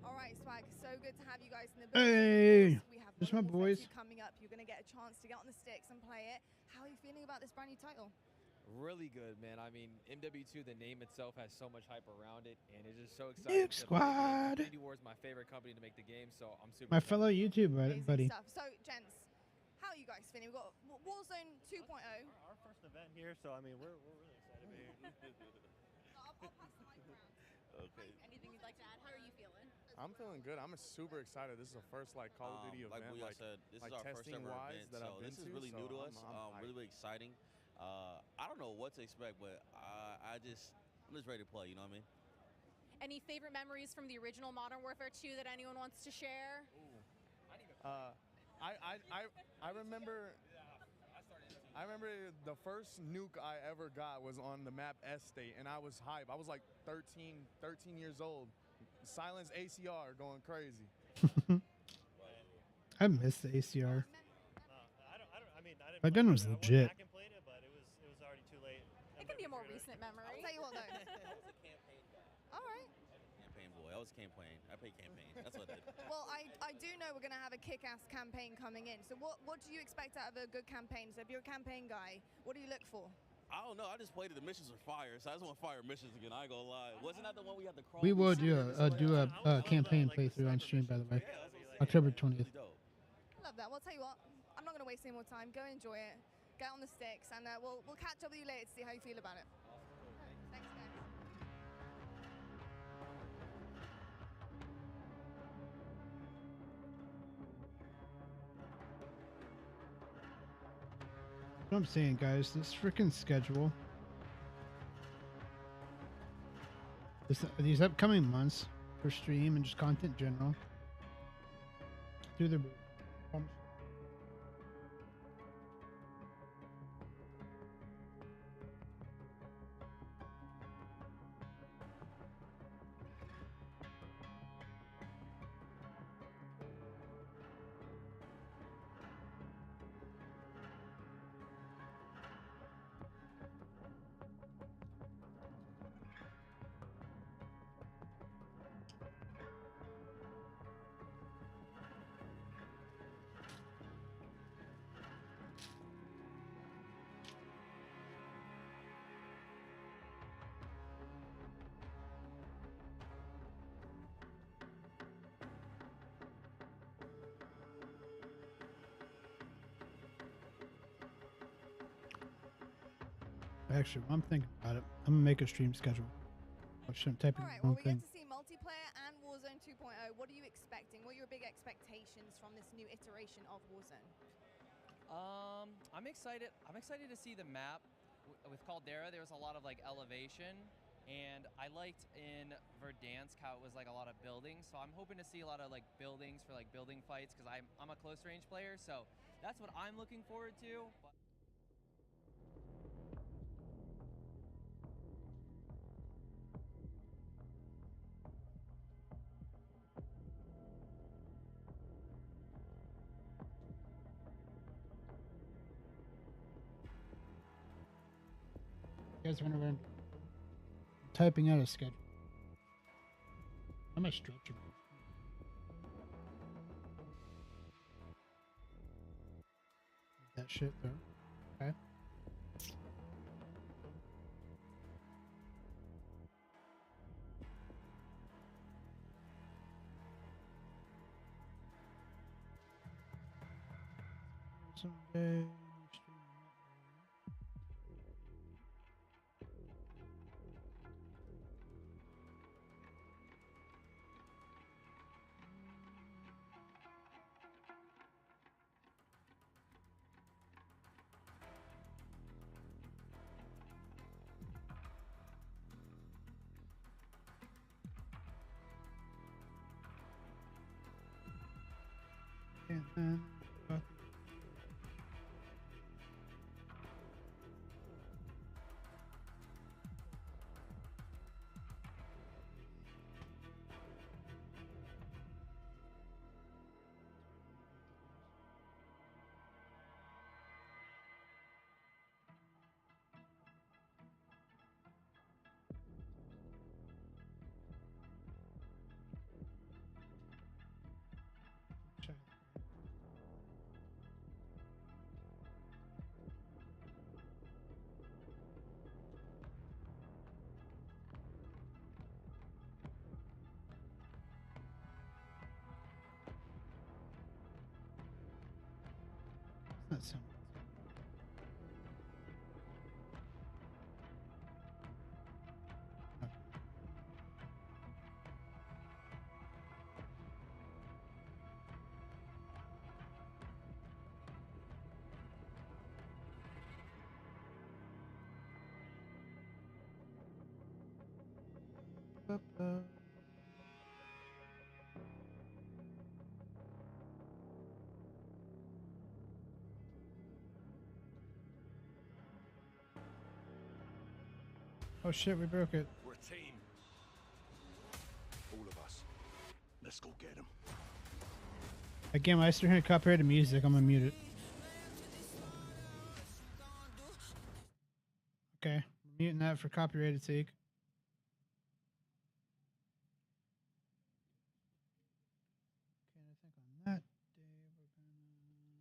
Speaker 3: All right, Swag, so good to have you guys in the
Speaker 1: Hey,
Speaker 3: building. We have
Speaker 1: there's my
Speaker 3: Modern Warfare
Speaker 1: boys.
Speaker 3: 2 coming up. You're going to get a chance to get on the sticks and play it. How are you feeling about this brand new title?
Speaker 12: Really good, man. I mean, MW2, the name itself has so much hype around it, and it's just so exciting.
Speaker 1: Nuke Squad.
Speaker 12: Infinity Ward is my favorite company to make the game, so I'm super
Speaker 1: My
Speaker 12: excited.
Speaker 1: fellow YouTube
Speaker 3: Amazing
Speaker 1: buddy.
Speaker 3: stuff. So, gents, how are you guys feeling? We've got Warzone 2.0.
Speaker 13: Our first event here, so I mean, we're really excited to be here.
Speaker 3: I'll pass the mic around.
Speaker 2: Okay.
Speaker 4: Anything you'd like to add? How are you feeling?
Speaker 14: I'm feeling good. I'm super excited. This is the first like Call of Duty
Speaker 2: Like
Speaker 14: event,
Speaker 2: we all said, this
Speaker 14: like
Speaker 2: is our first
Speaker 14: testing
Speaker 2: ever
Speaker 14: wise
Speaker 2: event,
Speaker 14: that
Speaker 2: so
Speaker 14: I've been
Speaker 2: this is
Speaker 14: to,
Speaker 2: really
Speaker 14: so
Speaker 2: new to us.
Speaker 14: I'm
Speaker 2: Really, really exciting. I don't know what to expect, but I'm just ready to play. You know what I mean?
Speaker 4: Any favorite memories from the original Modern Warfare 2 that anyone wants to share?
Speaker 14: I remember. I remember the first nuke I ever got was on the map Estate, and I was hype. I was like 13 years old. Silence ACR going crazy.
Speaker 1: I missed the ACR.
Speaker 13: I mean, I didn't.
Speaker 1: That gun was
Speaker 13: I went
Speaker 1: legit.
Speaker 13: back and played it, but it was already too late.
Speaker 4: It can be a more recent memory.
Speaker 3: I'll tell you what, though.
Speaker 2: I was a campaign guy.
Speaker 3: All right.
Speaker 2: Campaign boy. I was campaign. I played campaign. That's what I did.
Speaker 3: Well, I do know we're going to have a kick-ass campaign coming in. So what do you expect out of a good campaign? So if you're a campaign guy, what do you look for?
Speaker 2: I don't know. I just played it. The missions were fire, so I just want fire missions again. I ain't gonna lie. Wasn't that the one we had to crawl?
Speaker 1: We will
Speaker 2: through
Speaker 1: do
Speaker 2: cities?
Speaker 1: a campaign playthrough on stream, by the way. October 20th.
Speaker 3: Love that. Well, I'll tell you what, I'm not going to waste any more time. Go enjoy it. Get on the sticks, and we'll catch up with you later to see how you feel about it. Thanks, guys.
Speaker 1: What I'm saying, guys, this freaking schedule, these upcoming months for stream and just content in general, through the roof. Actually, while I'm thinking about it, I'm gonna make a stream schedule. I shouldn't type in
Speaker 3: All right,
Speaker 1: the
Speaker 3: well,
Speaker 1: wrong
Speaker 3: we get
Speaker 1: thing.
Speaker 3: to see multiplayer and Warzone 2.0. What are you expecting? What are your big expectations from this new iteration of Warzone?
Speaker 15: I'm excited. I'm excited to see the map with Caldera. There was a lot of like elevation, And I liked in Verdansk how it was like a lot of buildings, so I'm hoping to see a lot of like buildings for like building fights because I'm a close range player, so that's what I'm looking forward to. But
Speaker 1: You guys running around typing out a schedule. How much stretcher? That shit though. Okay. Someday. And then not some. Oh shit, we broke it.
Speaker 16: We're a team. All of us. Let's go get him.
Speaker 1: Again, when I start hearing copyrighted music, I'm gonna mute it. Okay, muting that for copyrighted sake. Okay, I think on that day we're gonna do that like that.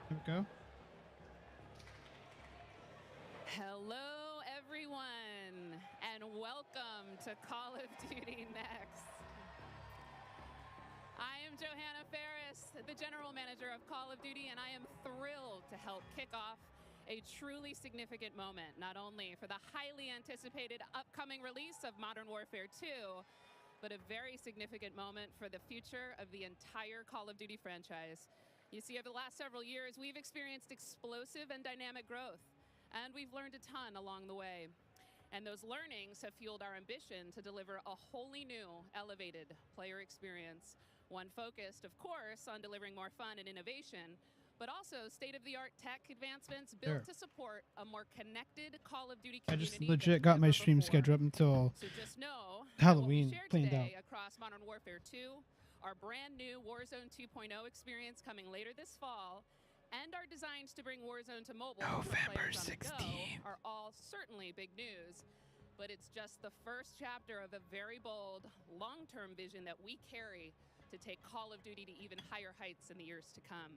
Speaker 1: Here we go.
Speaker 17: Hello, everyone, and welcome to Call of Duty Next. I am Johanna Ferris, the General Manager of Call of Duty, and I am thrilled to help kick off a truly significant moment, not only for the highly anticipated upcoming release of Modern Warfare 2, but a very significant moment for the future of the entire Call of Duty franchise. You see, over the last several years, we've experienced explosive and dynamic growth, and we've learned a ton along the way. And those learnings have fueled our ambition to deliver a wholly new, elevated player experience. One focused, of course, on delivering more fun and innovation, but also state-of-the-art tech advancements built to support a more connected Call of Duty
Speaker 1: I
Speaker 17: community.
Speaker 1: just legit got my stream schedule up until
Speaker 17: So just know
Speaker 1: Halloween planned out.
Speaker 17: across Modern Warfare 2, our brand new Warzone 2.0 experience coming later this fall, and our designs to bring Warzone to mobile
Speaker 1: November
Speaker 17: for players on the go are all certainly big news. But it's just the first chapter of a very bold, long-term vision that we carry to take Call of Duty to even higher heights in the years to come.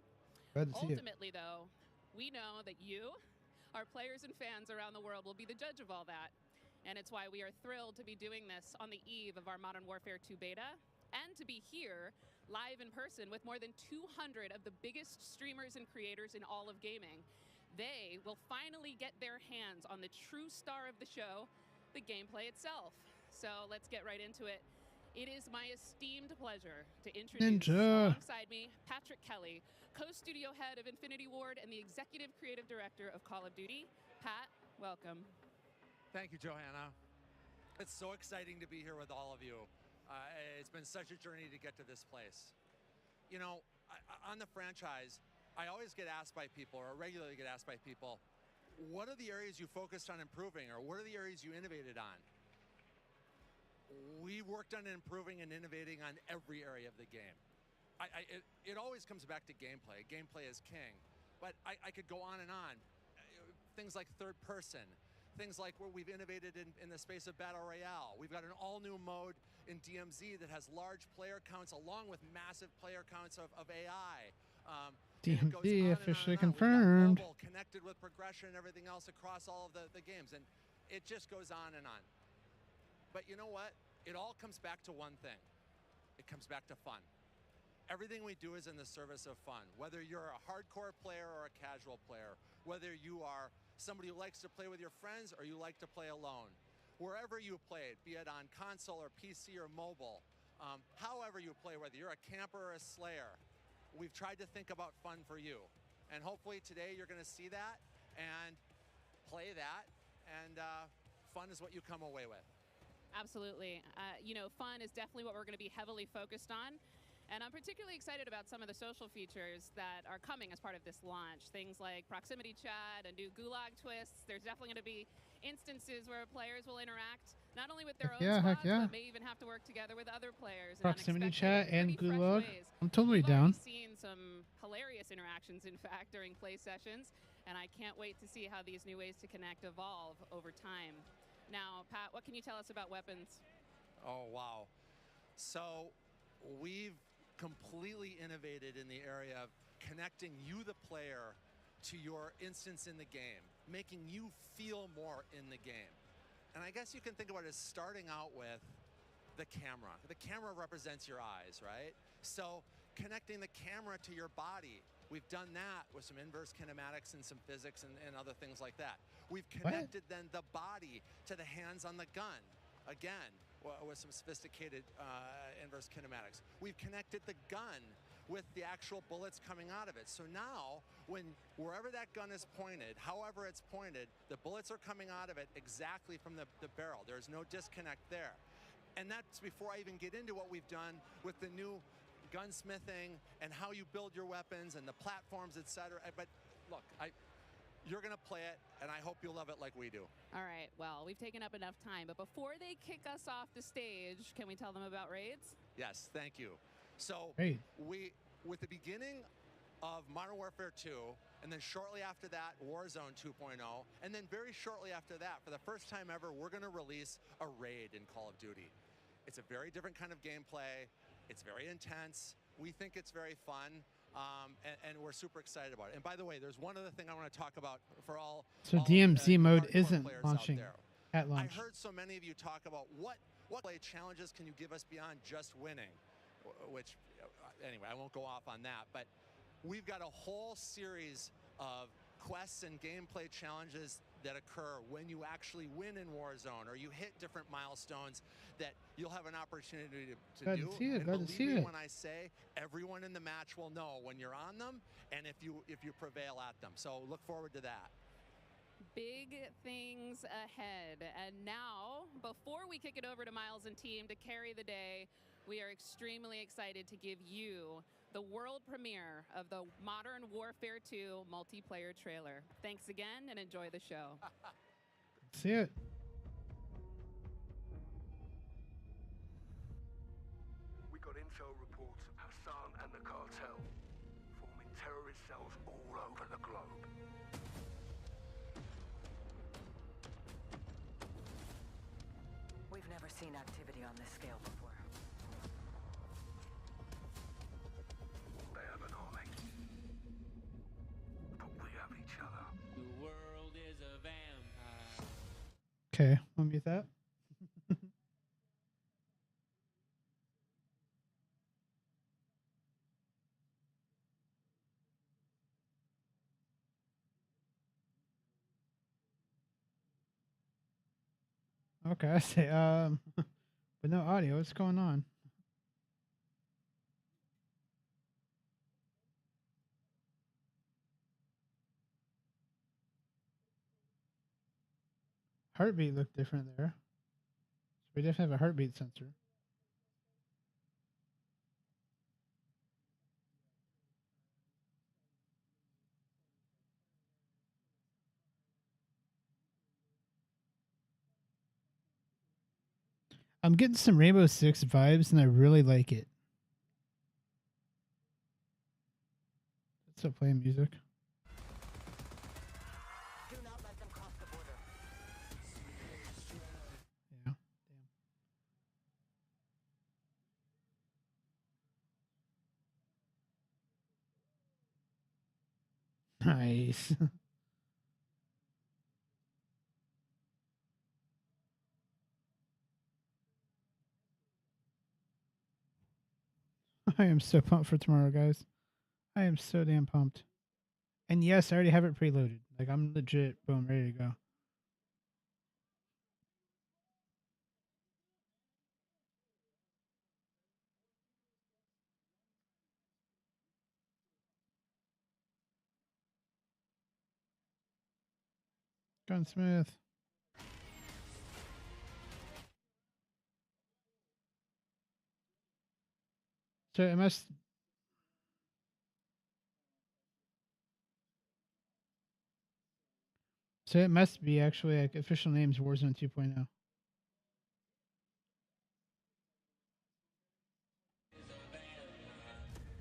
Speaker 1: Glad to see it.
Speaker 17: Ultimately, though, we know that you, our players and fans around the world, will be the judge of all that. And it's why we are thrilled to be doing this on the eve of our Modern Warfare 2 beta and to be here live in person with more than 200 of the biggest streamers and creators in all of gaming. They will finally get their hands on the true star of the show, the gameplay itself. So let's get right into it. It is my esteemed pleasure to introduce alongside me Patrick Kelly, co-studio head of Infinity Ward and the executive creative director of Call of Duty. Pat, welcome.
Speaker 18: Thank you, Johanna. It's so exciting to be here with all of you. It's been such a journey to get to this place. You know, on the franchise, I always get asked by people, or regularly get asked by people, what are the areas you focused on improving, or what are the areas you innovated on? We worked on improving and innovating on every area of the game. It always comes back to gameplay. Gameplay is king. But I could go on and on. Things like third person. Things like where we've innovated in the space of Battle Royale. We've got an all-new mode in DMZ that has large player counts along with massive player counts of AI.
Speaker 1: DMZ officially confirmed.
Speaker 18: Mobile, connected with progression and everything else across all of the games. And it just goes on and on. But you know what? It all comes back to one thing. It comes back to fun. Everything we do is in the service of fun. Whether you're a hardcore player or a casual player, whether you are somebody who likes to play with your friends or you like to play alone, wherever you played, be it on console or PC or mobile, however you play, whether you're a camper or a slayer, we've tried to think about fun for you. And hopefully today you're going to see that and play that, and fun is what you come away with.
Speaker 17: Absolutely. You know, fun is definitely what we're going to be heavily focused on. And I'm particularly excited about some of the social features that are coming as part of this launch. Things like proximity chat and new gulag twists. There's definitely going to be instances where players will interact not only with their own squads, but may even have to work together with other players.
Speaker 1: Proximity chat and gulag. I'm
Speaker 17: We've
Speaker 1: totally down.
Speaker 17: seen some hilarious interactions, in fact, during play sessions. And I can't wait to see how these new ways to connect evolve over time. Now, Pat, what can you tell us about weapons?
Speaker 18: Oh, wow. So we've completely innovated in the area of connecting you, the player, to your instance in the game, making you feel more in the game. And I guess you can think about it as starting out with the camera. The camera represents your eyes, right? So connecting the camera to your body, we've done that with some inverse kinematics and some physics and other things like that. We've connected then the body to the hands on the gun, again, with some sophisticated inverse kinematics. We've connected the gun with the actual bullets coming out of it. So now, wherever that gun is pointed, however it's pointed, the bullets are coming out of it exactly from the barrel. There's no disconnect there. And that's before I even get into what we've done with the new gunsmithing and how you build your weapons and the platforms, etc. But look, you're going to play it, and I hope you love it like we do.
Speaker 17: All right, well, we've taken up enough time, but before they kick us off the stage, can we tell them about raids?
Speaker 18: Yes, thank you. So with the beginning of Modern Warfare 2, and then shortly after that, Warzone 2.0, and then very shortly after that, for the first time ever, we're going to release a raid in Call of Duty. It's a very different kind of gameplay. It's very intense. We think it's very fun. And we're super excited about it. And by the way, there's one other thing I want to talk about for all.
Speaker 1: So DMZ mode isn't launching at launch.
Speaker 18: I heard so many of you talk about what play challenges can you give us beyond just winning, which anyway, I won't go off on that. But we've got a whole series of quests and gameplay challenges that occur when you actually win in Warzone or you hit different milestones that you'll have an opportunity to do. And believe me when I say everyone in the match will know when you're on them and if you prevail at them. So look forward to that.
Speaker 17: Big things ahead. And now, before we kick it over to Miles and team to carry the day, we are extremely excited to give you the world premiere of the Modern Warfare 2 multiplayer trailer. Thanks again and enjoy the show.
Speaker 1: See it.
Speaker 16: We got intel reports of Hassan and the cartel forming terrorist cells all over the globe.
Speaker 19: We've never seen activity on this scale before.
Speaker 16: They have an army. But we have each other.
Speaker 20: The world is a vampire.
Speaker 1: Okay, I'll mute that. Okay, I say but no audio. What's going on? Heartbeat looked different there. So we definitely have a heartbeat sensor. I'm getting some Rainbow Six vibes, and I really like it. What's up, playing music? Yeah. Nice. I am so pumped for tomorrow, guys. I am so damn pumped. And yes, I already have it preloaded. Like, I'm legit, boom, ready to go. Gunsmith. So it must. So it must be actually like official name's Warzone 2.0.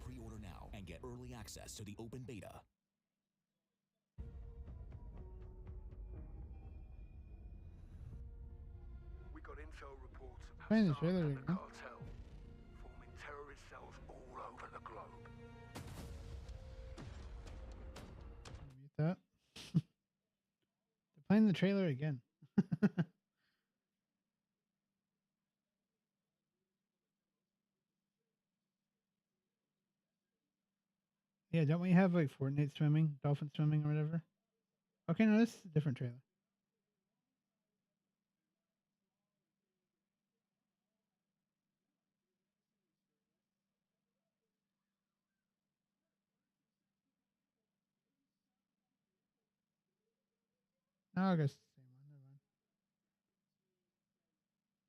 Speaker 21: Pre-order now and get early access to the open beta.
Speaker 16: We got intel reports of
Speaker 1: Playing the
Speaker 16: Hassan
Speaker 1: trailer
Speaker 16: and the
Speaker 1: again.
Speaker 16: cartel forming terrorist cells all over the globe.
Speaker 1: Mute that. They're playing the trailer again. Yeah, don't we have like Fortnite swimming, dolphin swimming, or whatever? Okay, no, this is a different trailer. No, I guess.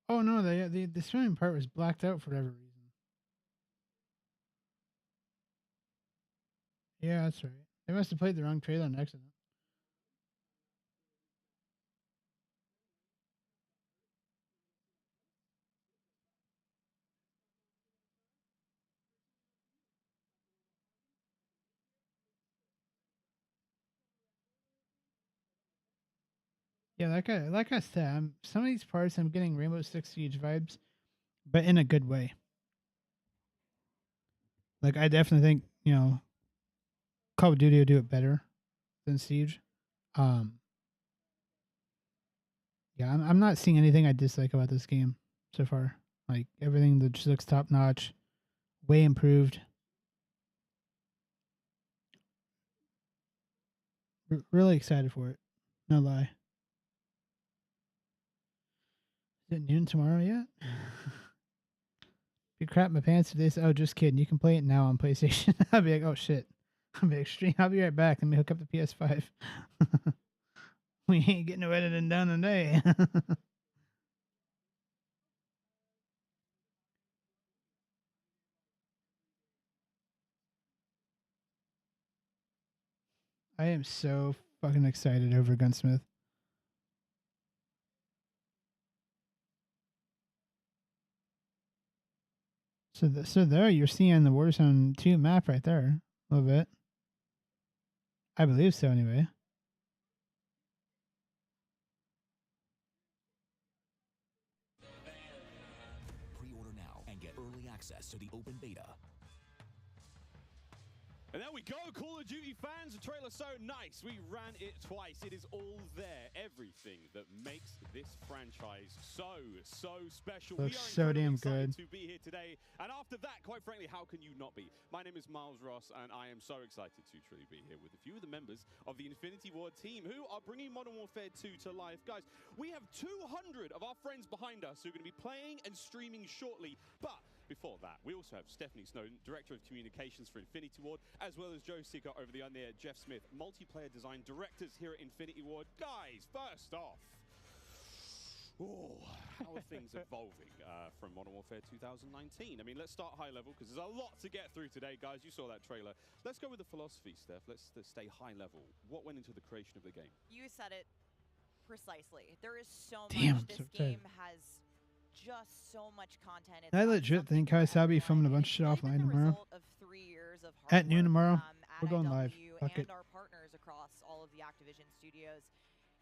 Speaker 1: Oh no, the swimming part was blacked out for whatever reason. Yeah, that's right. They must have played the wrong trailer on accident. Yeah, like I said, some of these parts I'm getting Rainbow Six Siege vibes, but in a good way. Like I definitely think Call of Duty will do it better than Siege. Yeah, I'm not seeing anything I dislike about this game so far. Like everything that just looks top notch, way improved. Really excited for it. No lie. Is it noon tomorrow yet? You crap my pants today. Oh, just kidding. You can play it now on PlayStation. I'll be like, oh shit. I'll be extreme. I'll be right back. Let me hook up the PS5. We ain't getting no editing done today. I am so fucking excited over Gunsmith. So there you're seeing the Warzone 2 map right there. A little bit. I believe so anyway.
Speaker 21: Pre-order now and get early access to the open beta.
Speaker 5: And there we go, Call of Duty fans. The trailer's so nice. We ran it twice. It is all there. Everything that makes this franchise so special.
Speaker 1: Looks
Speaker 5: we are
Speaker 1: so damn
Speaker 5: excited
Speaker 1: good.
Speaker 5: to be here today. And after that, quite frankly, how can you not be? My name is Miles Ross, and I am so excited to truly be here with a few of the members of the Infinity Ward team who are bringing Modern Warfare 2 to life. Guys, we have 200 of our friends behind us who are going to be playing and streaming shortly. But before that, we also have Stephanie Snowden, Director of Communications for Infinity Ward, as well as Joe Seeker over the there, Jeff Smith, Multiplayer Design Directors here at Infinity Ward. Guys, first off, how are things evolving from Modern Warfare 2019? I mean, let's start high level because there's a lot to get through today, guys. You saw that trailer. Let's go with the philosophy, Steph. Let's stay high level. What went into the creation of the game?
Speaker 22: You said it precisely. There is so
Speaker 1: Damn,
Speaker 22: much.
Speaker 1: so
Speaker 22: This
Speaker 1: excited.
Speaker 22: game has just so much content. It's
Speaker 1: I
Speaker 22: got
Speaker 1: legit
Speaker 22: something
Speaker 1: think
Speaker 22: for
Speaker 1: I'll be
Speaker 22: everyone,
Speaker 1: filming a
Speaker 22: and
Speaker 1: bunch of
Speaker 22: it's
Speaker 1: shit
Speaker 22: really been
Speaker 1: offline
Speaker 22: the
Speaker 1: tomorrow.
Speaker 22: result of 3 years of hard
Speaker 1: At noon
Speaker 22: work,
Speaker 1: tomorrow.
Speaker 22: at
Speaker 1: We're going live.
Speaker 22: IW
Speaker 1: Fuck
Speaker 22: and
Speaker 1: it.
Speaker 22: our partners across all of the Activision studios.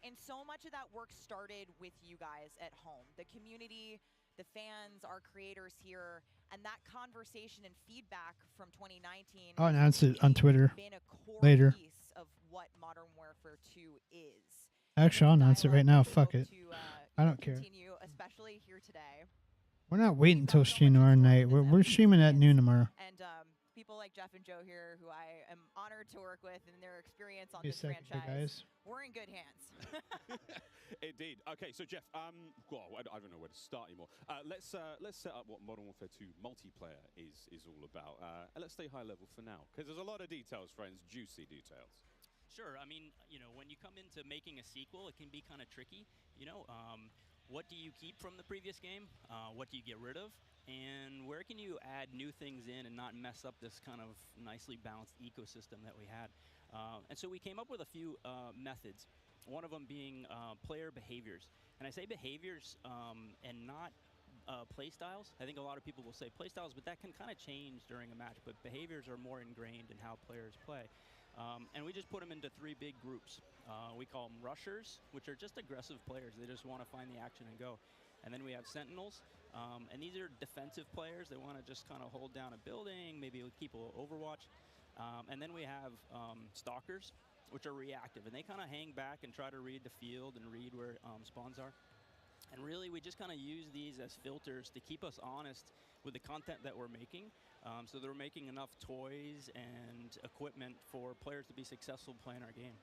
Speaker 22: And so much of that work started with you guys at home. The community, the fans, our creators here, and that conversation and feedback from 2019
Speaker 1: I'll
Speaker 22: has
Speaker 1: announce it on
Speaker 22: really
Speaker 1: Twitter
Speaker 22: been a core
Speaker 1: later.
Speaker 22: piece of what Modern Warfare 2 is.
Speaker 1: Actually, I'll announce it right now. Fuck it. I don't care.
Speaker 22: Continue, especially here today.
Speaker 1: We're not waiting until stream tomorrow night. We're streaming at noon tomorrow.
Speaker 22: And people like Jeff and Joe here, who I am honored to work with, and their experience on
Speaker 1: Give me a
Speaker 22: this
Speaker 1: second here,
Speaker 22: franchise,
Speaker 1: guys.
Speaker 22: we're in good hands.
Speaker 5: Indeed. Okay, so Jeff, well, I don't know where to start anymore. Let's set up what Modern Warfare 2 multiplayer is all about. And let's stay high level for now, because there's a lot of details, friends, juicy details.
Speaker 23: Sure. I mean, you know, when you come into making a sequel, it can be kind of tricky. You know, what do you keep from the previous game? What do you get rid of? And where can you add new things in and not mess up this kind of nicely balanced ecosystem that we had? And so we came up with a few methods, one of them being player behaviors. And I say behaviors and not play styles. I think a lot of people will say play styles, but that can kind of change during a match. But behaviors are more ingrained in how players play. And we just put them into 3 big groups. We call them rushers, which are just aggressive players. They just want to find the action and go. And then we have sentinels, and these are defensive players. They want to just kind of hold down a building, maybe keep a little overwatch. And then we have stalkers, which are reactive, and they kind of hang back and try to read the field and read where spawns are. And really, we just kind of use these as filters to keep us honest with the content that we're making. So that we're making enough toys and equipment for players to be successful playing our game.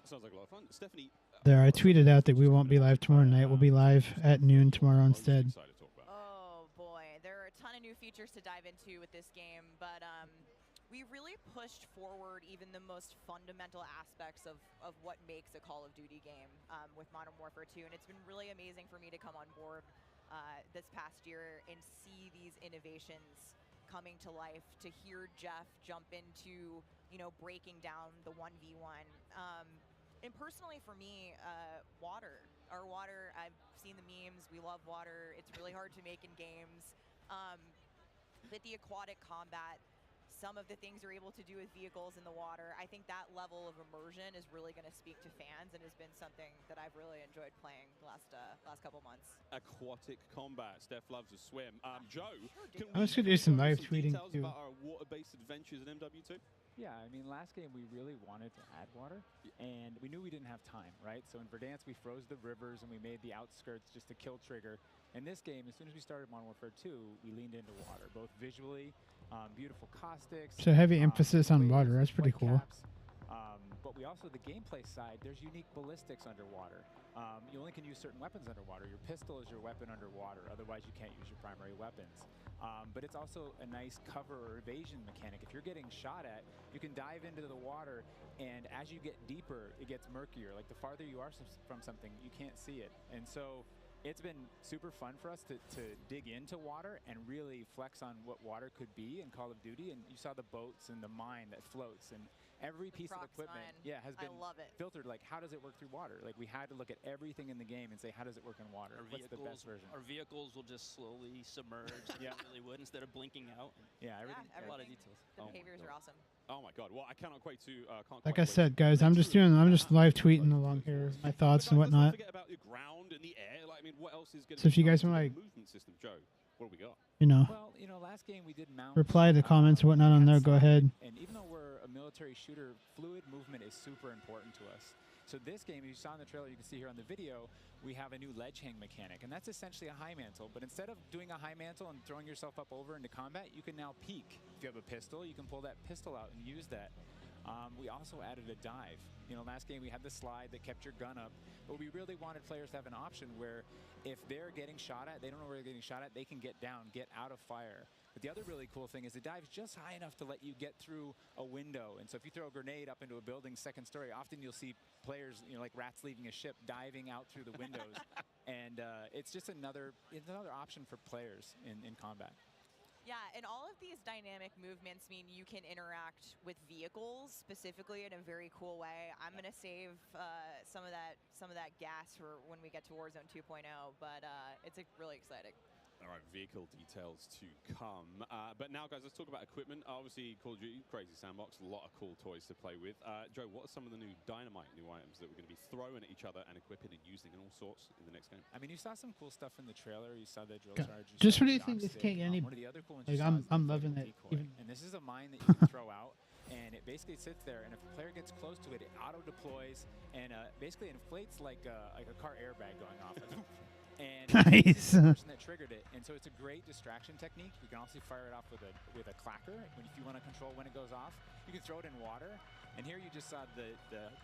Speaker 5: Sounds like a lot of fun. Stephanie.
Speaker 1: There, I tweeted out that we won't be live tomorrow night. We'll be live at noon tomorrow instead.
Speaker 22: Oh boy, there are a ton of new features to dive into with this game, but we really pushed forward even the most fundamental aspects of what makes a Call of Duty game with Modern Warfare 2, and it's been really amazing for me to come on board this past year and see these innovations coming to life, to hear Jeff jump into, you know, breaking down the 1v1. And personally for me, water. Our water, I've seen the memes, we love water. It's really hard to make in games. But the aquatic combat, some of the things you're able to do with vehicles in the water, I think that level of immersion is really going to speak to fans and has been something that I've really enjoyed playing the last couple months.
Speaker 5: Aquatic combat. Steph loves to swim. Joe, can
Speaker 1: I'm just
Speaker 5: we
Speaker 1: gonna do some
Speaker 5: go over
Speaker 1: live tweeting
Speaker 5: details
Speaker 1: too.
Speaker 5: about our water-based adventures in MW2?
Speaker 24: Yeah, I mean, last game we really wanted to add water, and we knew we didn't have time, right? So in Verdansk, we froze the rivers and we made the outskirts just a kill trigger. In this game, as soon as we started Modern Warfare 2, we leaned into water, both visually, beautiful caustics.
Speaker 1: So heavy emphasis on water. That's pretty cool.
Speaker 24: But we also, the gameplay side, there's unique ballistics underwater. You only can use certain weapons underwater. Your pistol is your weapon underwater. Otherwise, you can't use your primary weapons. But it's also a nice cover or evasion mechanic. If you're getting shot at, you can dive into the water, and as you get deeper, it gets murkier. Like the farther you are from something, you can't see it. And so it's been super fun for us to dig into water and really flex on what water could be in Call of Duty. And you saw the boats and the mine that floats, and every piece of equipment has been filtered. Like, how does it work through water? Like, we had to look at everything in the game and say, how does it work in water? What's the best version?
Speaker 23: Our vehicles will just slowly submerge. They really would, instead of blinking out.
Speaker 24: Yeah, everything.
Speaker 23: A lot of details.
Speaker 22: The behaviors are awesome.
Speaker 5: Oh my God! Well, I cannot wait to.
Speaker 1: Like I said, guys, I'm just live tweeting along here, my thoughts and whatnot.
Speaker 5: Forget about the ground and the air. Like, I mean, what else is going to?
Speaker 1: So if you guys want to, like,
Speaker 5: movement system, Joe, what do we got?
Speaker 1: You know,
Speaker 24: well, last game we did mount.
Speaker 1: reply to comments and whatnot on there. Go ahead.
Speaker 24: And even though we're military shooter, fluid movement is super important to us. So this game, you saw in the trailer, you can see here on the video, we have a new ledge hang mechanic, and that's essentially a high mantle. But instead of doing a high mantle and throwing yourself up over into combat, you can now peek. If you have a pistol, you can pull that pistol out and use that. We also added a dive. You know, last game we had the slide that kept your gun up, but we really wanted players to have an option where if they're getting shot at, they don't know where they're getting shot at, they can get down, get out of fire. But the other really cool thing is the dive's just high enough to let you get through a window. And so if you throw a grenade up into a building's second story, often you'll see players, you know, like rats leaving a ship, diving out through the windows. And it's just another option for players in combat.
Speaker 22: Yeah, and all of these dynamic movements mean you can interact with vehicles specifically in a very cool way. I'm gonna save some of that gas for when we get to Warzone 2.0, but it's really exciting.
Speaker 5: All right, vehicle details to come. But now, guys, let's talk about equipment. Obviously, Call of Duty, crazy sandbox, a lot of cool toys to play with. Joe, what are some of the new dynamite new items that we're going to be throwing at each other and equipping and using and all sorts in the next game?
Speaker 24: I mean, you saw some cool stuff in the trailer. You saw the drill charge.
Speaker 1: Just when do you think this can't get any?
Speaker 24: One of the other cool ones
Speaker 1: Like I'm loving it.
Speaker 24: And this is a mine that you can throw out, and it basically sits there. And if a player gets close to it, it auto deploys and basically inflates like a car airbag going off. And
Speaker 1: nice.
Speaker 24: The person that triggered it, and so it's a great distraction technique. You can also fire it off with a clacker if you want to control when it goes off. You can throw it in water, and here you just saw the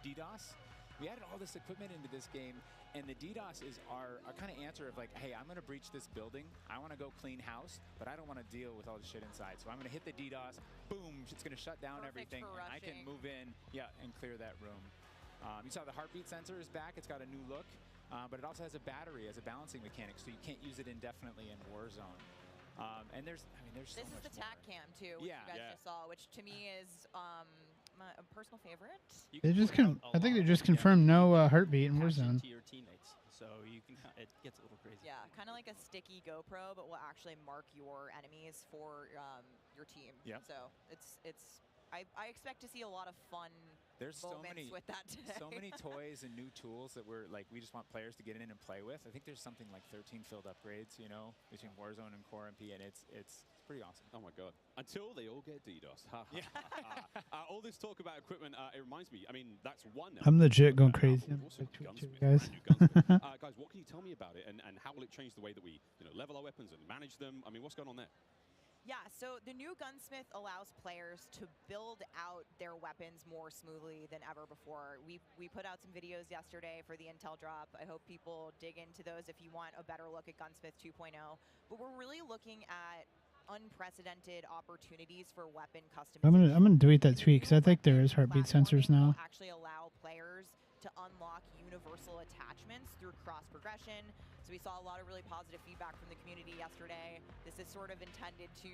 Speaker 24: DDoS. We added all this equipment into this game, and the DDoS is our kind of answer of like, hey, I'm going to breach this building. I want to go clean house, but I don't want to deal with all the shit inside. So I'm going to hit the DDoS. Boom! It's going to shut down everything, and I can move in, and clear that room. You saw the heartbeat sensor is back. It's got a new look. But it also has a battery as a balancing mechanic, so you can't use it indefinitely in Warzone. And there's so much
Speaker 22: This is the TAC cam too, which you guys just saw, which to me is my personal favorite.
Speaker 1: They just I think they just confirmed no heartbeat in Warzone.
Speaker 23: To your teammates, so you can. It gets a little crazy.
Speaker 22: Yeah, kind of like a sticky GoPro, but will actually mark your enemies for your team.
Speaker 24: Yeah.
Speaker 22: So I expect to see a lot of fun.
Speaker 24: There's so many
Speaker 22: with that today.
Speaker 24: So many toys and new tools that we just want players to get in and play with. I think there's something like 13 field upgrades, you know, between Warzone and Core MP, and it's pretty awesome.
Speaker 5: Oh my god! Until they all get DDoS. All this talk about equipment, it reminds me. I mean, that's one.
Speaker 1: I'm legit going crazy. Guys.
Speaker 5: Guys, what can you tell me about it, and how will it change the way that we level our weapons and manage them? I mean, what's going on there?
Speaker 22: Yeah, so the new Gunsmith allows players to build out their weapons more smoothly than ever before. We put out some videos yesterday for the Intel drop. I hope people dig into those if you want a better look at Gunsmith 2.0. But we're really looking at unprecedented opportunities for weapon customization.
Speaker 1: I'm gonna delete that tweet because I think there is heartbeat sensors now.
Speaker 22: Actually allow players to unlock universal attachments through cross progression. So we saw a lot of really positive feedback from the community yesterday. This is sort of intended to,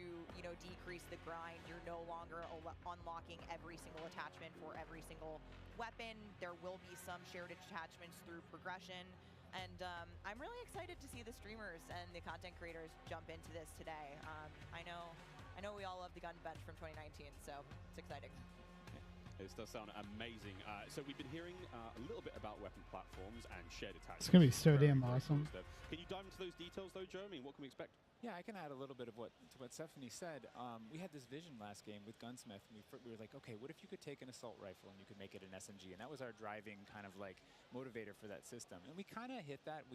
Speaker 22: decrease the grind. You're no longer unlocking every single attachment for every single weapon. There will be some shared attachments through progression. And I'm really excited to see the streamers and the content creators jump into this today. I know we all love the gun bench from 2019, so it's exciting.
Speaker 5: This does sound amazing. So we've been hearing a little bit about weapon platforms and shared attachments.
Speaker 1: It's gonna be so damn awesome.
Speaker 5: Can you dive into those details, though, Joe? I mean, what can we expect?
Speaker 24: Yeah, I can add a little bit of what Stephanie said. We had this vision last game with Gunsmith, and we were like, okay, what if you could take an assault rifle and you could make it an SMG? And that was our driving kind of like motivator for that system. And we kind of hit that.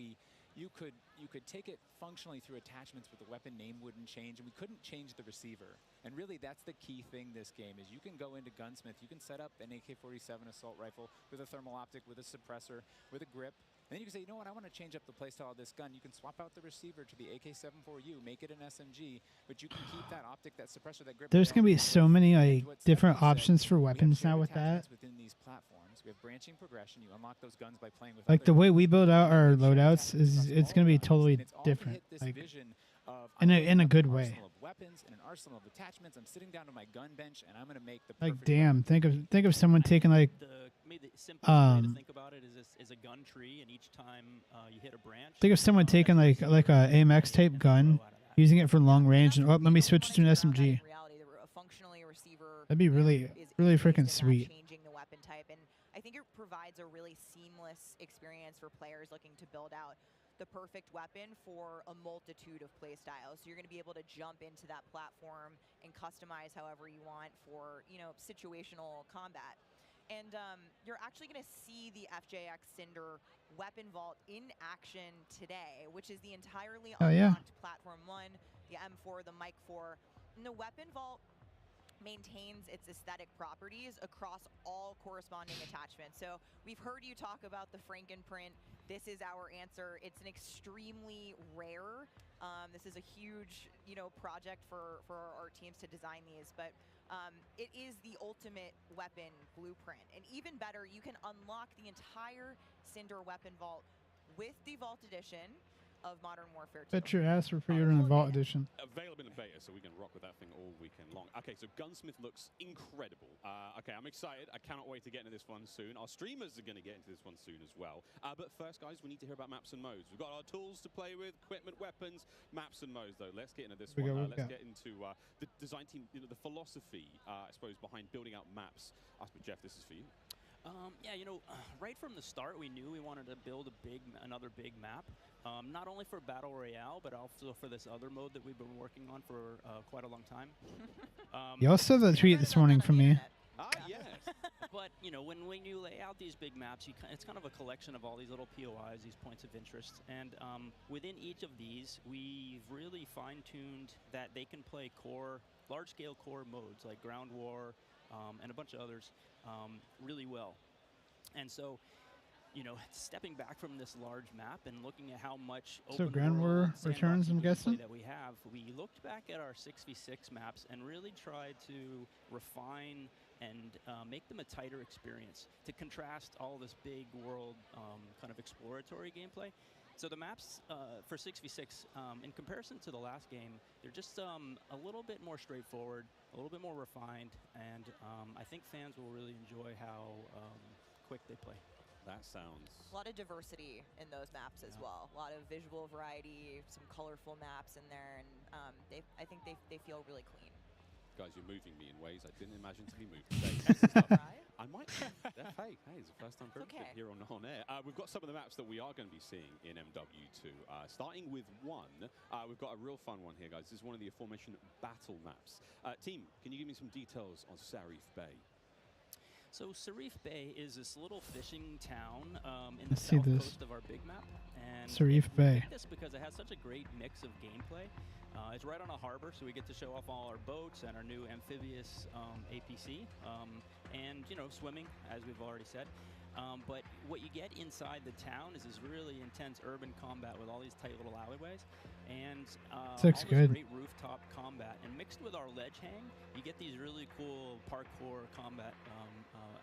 Speaker 24: You could take it functionally through attachments, but the weapon name wouldn't change, and we couldn't change the receiver. And really, that's the key thing this game is you can go into Gunsmith, you can set up an AK-47 assault rifle with a thermal optic, with a suppressor, with a grip. And then you can say, you know what, I want to change up the playstyle of this gun. You can swap out the receiver to the AK-74U, make it an SMG, but you can keep that optic, that suppressor, that grip.
Speaker 1: There's gonna be so many different options for weapons now with that.
Speaker 24: Within these platforms, we have branching progression. You unlock those guns by playing with.
Speaker 1: Like the way we build out our loadouts it's gonna be totally different. Like, in a good way.
Speaker 24: Weapons and an arsenal of attachments. I'm sitting down to my gun bench and I'm gonna make the
Speaker 1: like damn. Think of someone taking like
Speaker 23: maybe the simplest way to think about it is a gun tree, and each time you hit a branch.
Speaker 1: Think of someone taking like a AMX type gun, using it for long range, and let me switch to an SMG. That'd be really freaking sweet.
Speaker 22: Changing the weapon type, and I think it provides a really seamless experience for players looking to build out the perfect weapon for a multitude of play styles. So you're going to be able to jump into that platform and customize however you want for, you know, situational combat. And you're actually going to see the FJX Cinder weapon vault in action today, which is the entirely unlocked Platform 1, the M4, the Mic 4. And the weapon vault maintains its aesthetic properties across all corresponding attachments. So we've heard you talk about the Frankenprint. This is our answer. It's an extremely rare. This is a huge, you know, project for our teams to design these, but it is the ultimate weapon blueprint. And even better, you can unlock the entire Cinder weapon vault with the Vault Edition of Modern Warfare 2.
Speaker 1: Bet your ass we're pre-ordering the Vault Edition.
Speaker 5: Available in beta, so we can rock with that thing all weekend long. Okay, so Gunsmith looks incredible. Okay, I'm excited. I cannot wait to get into this one soon. Our streamers are going to get into this one soon as well. But first, guys, we need to hear about maps and modes. We've got our tools to play with, equipment, weapons, maps and modes, though. Let's get into this one. Let's get into the design team, you know, the philosophy, I suppose, behind building out maps. Jeff, this is for you.
Speaker 23: Yeah, you know, right from the start, we knew we wanted to build another big map, not only for Battle Royale, but also for this other mode that we've been working on for quite a long time.
Speaker 1: Y'all saw the tweet this morning from me.
Speaker 23: Yes. But, you know, when you lay out these big maps, it's kind of a collection of all these little POIs, these points of interest. And within each of these, we've really fine-tuned that they can play large-scale core modes like Ground War, and a bunch of others really well. And so, you know, stepping back from this large map and looking at how much open
Speaker 1: Ground War returns, I'm guessing?
Speaker 23: that we have, we looked back at our 6v6 maps and really tried to refine and make them a tighter experience to contrast all this big world kind of exploratory gameplay. So the maps for 6v6, in comparison to the last game, they're just a little bit more straightforward, a little bit more refined, and I think fans will really enjoy how quick they play.
Speaker 5: That sounds...
Speaker 22: A lot of diversity in those maps as well. A lot of visual variety, some colorful maps in there, and I think they feel really clean.
Speaker 5: Guys, you're moving me in ways I didn't imagine to be moved today. I might. Hey, it's the first time for everything here on air. We've got some of the maps that we are going to be seeing in MW2. Starting with one, we've got a real fun one here, guys. This is one of the aforementioned battle maps. Team, can you give me some details on Sarif Bay?
Speaker 23: So Sarif Bay is this little fishing town in the south coast of our big map. And
Speaker 1: Sarif Bay.
Speaker 23: We picked this because it has such a great mix of gameplay. It's right on a harbor, so we get to show off all our boats and our new amphibious APC, and, you know, swimming, as we've already said. But what you get inside the town is this really intense urban combat with all these tight little alleyways, and all this great rooftop combat. And mixed with our ledge hang, you get these really cool parkour combat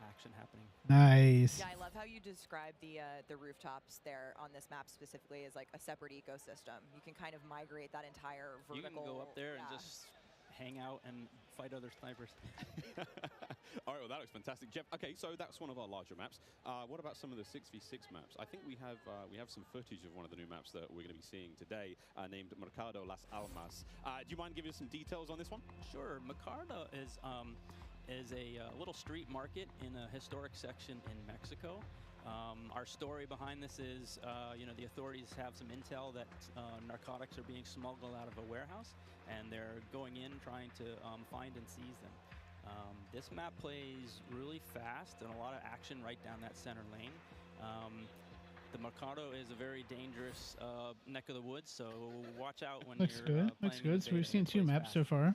Speaker 23: action happening.
Speaker 1: Nice.
Speaker 22: Yeah, I love how you describe the rooftops there on this map specifically as like a separate ecosystem. You can kind of migrate that entire vertical.
Speaker 23: You can go up there and just hang out and fight other snipers.
Speaker 5: All right, well, that looks fantastic. Jeff, okay, so that's one of our larger maps. What about some of the 6v6 maps? I think we have some footage of one of the new maps that we're going to be seeing today, named Mercado Las Almas. Do you mind giving us some details on this one?
Speaker 23: Sure. Mercado is a little street market in a historic section in Mexico. Our story behind this is, you know, the authorities have some intel that narcotics are being smuggled out of a warehouse, and they're going in trying to find and seize them. This map plays really fast and a lot of action right down that center lane. The Mercado is a very dangerous neck of the woods, so watch out when
Speaker 1: Looks
Speaker 23: you're
Speaker 1: good. Looks good. So we've seen 2 maps so far.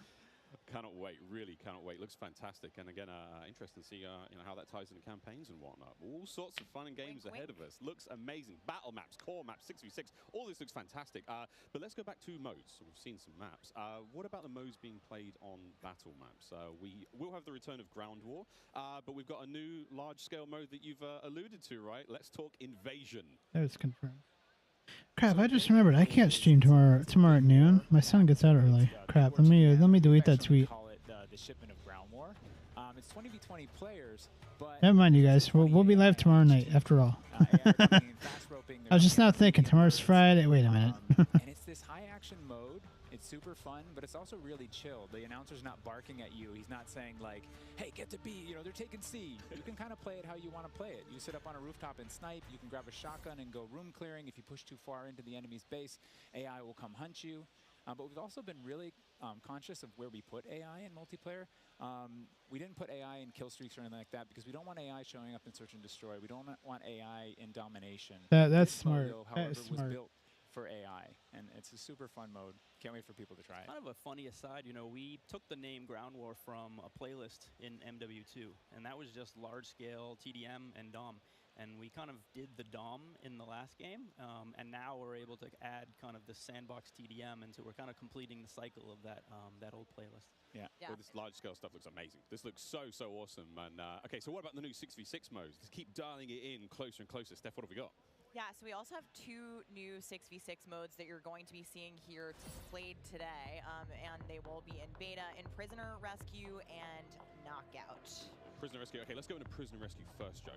Speaker 5: Cannot wait, really cannot wait. Looks fantastic, and again, interesting to see you know, how that ties into campaigns and whatnot. All sorts of fun and games ahead of us. Looks amazing. Battle maps, core maps, 6v6, all this looks fantastic. But let's go back to modes. So we've seen some maps. What about the modes being played on battle maps? We will have the return of Ground War, but we've got a new large-scale mode that you've alluded to, right? Let's talk Invasion.
Speaker 1: That is confirmed. Crap, I just remembered I can't stream tomorrow at noon. My son gets out early. Crap, let me delete that tweet.
Speaker 24: Call it the shipment of Ground War. It's 20v20 players, but
Speaker 1: Never mind, you guys. We'll be live tomorrow night, after all. I was just now thinking, tomorrow's Friday. Wait a minute.
Speaker 24: And it's this high action mode. It's super fun, but it's also really chill. The announcer's not barking at you. He's not saying like, hey, get to B, you know, they're taking C. You can kind of play it how you want to play it. You sit up on a rooftop and snipe. You can grab a shotgun and go room clearing. If you push too far into the enemy's base, AI will come hunt you. But we've also been really conscious of where we put AI in multiplayer. We didn't put AI in kill streaks or anything like that because we don't want AI showing up in search and destroy. We don't want AI in domination.
Speaker 1: That's
Speaker 24: This
Speaker 1: smart.
Speaker 24: mode, though,
Speaker 1: That
Speaker 24: however,
Speaker 1: is
Speaker 24: was
Speaker 1: smart.
Speaker 24: built for AI, and it's a super fun mode. Can't wait for people to try it.
Speaker 23: Kind of a funny aside, you know, we took the name Ground War from a playlist in MW2, and that was just large-scale TDM and DOM. And we kind of did the DOM in the last game, and now we're able to add kind of the sandbox TDM, and so we're kind of completing the cycle of that that old playlist.
Speaker 24: Yeah.
Speaker 5: Well, this large-scale stuff looks amazing. This looks so awesome. And okay, so what about the new 6v6 modes? Let's keep dialing it in closer and closer. Steph, what have we got?
Speaker 22: Yeah, so we also have 2 new 6v6 modes that you're going to be seeing here played today, and they will be in beta in Prisoner Rescue and Knockout.
Speaker 5: Prisoner Rescue. Okay, let's go into Prisoner Rescue first, Joe.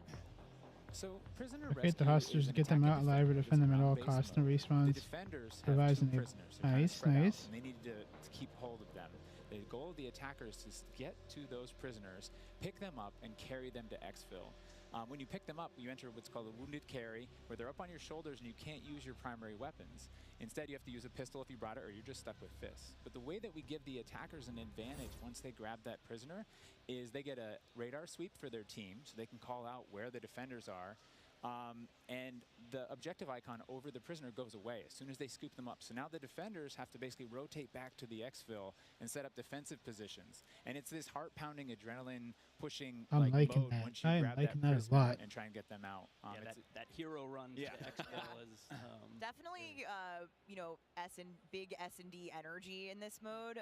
Speaker 24: So prisoner
Speaker 1: Locate the
Speaker 24: rescue
Speaker 1: hostages,
Speaker 24: is an
Speaker 1: get them
Speaker 24: attack
Speaker 1: out
Speaker 24: and
Speaker 1: alive or
Speaker 24: defend.
Speaker 1: defend them
Speaker 24: It's
Speaker 1: at
Speaker 24: a
Speaker 1: all
Speaker 24: map-based
Speaker 1: costs. No
Speaker 24: mode.
Speaker 1: respawns.
Speaker 24: The defenders have
Speaker 1: Revise
Speaker 24: 2
Speaker 1: and
Speaker 24: prisoners. They're kinda
Speaker 1: nice,
Speaker 24: spread out,
Speaker 1: nice.
Speaker 24: and they need to keep hold of them. The goal of the attackers is to get to those prisoners, pick them up, and carry them to exfil. When you pick them up, you enter what's called a wounded carry, where they're up on your shoulders and you can't use your primary weapons. Instead, you have to use a pistol if you brought it, or you're just stuck with fists. But the way that we give the attackers an advantage once they grab that prisoner is they get a radar sweep for their team, so they can call out where the defenders are. And the objective icon over the prisoner goes away as soon as they scoop them up. So now the defenders have to basically rotate back to the exfil and set up defensive positions. And it's this heart-pounding, adrenaline-pushing
Speaker 1: I'm
Speaker 24: like
Speaker 1: liking
Speaker 24: mode
Speaker 1: that.
Speaker 24: once you
Speaker 1: I am
Speaker 24: grab
Speaker 1: liking
Speaker 24: that
Speaker 1: that a
Speaker 24: prisoner
Speaker 1: lot.
Speaker 24: and try and get them out.
Speaker 23: Yeah, that hero run to exfil is
Speaker 22: Definitely, you know, big S&D energy in this mode,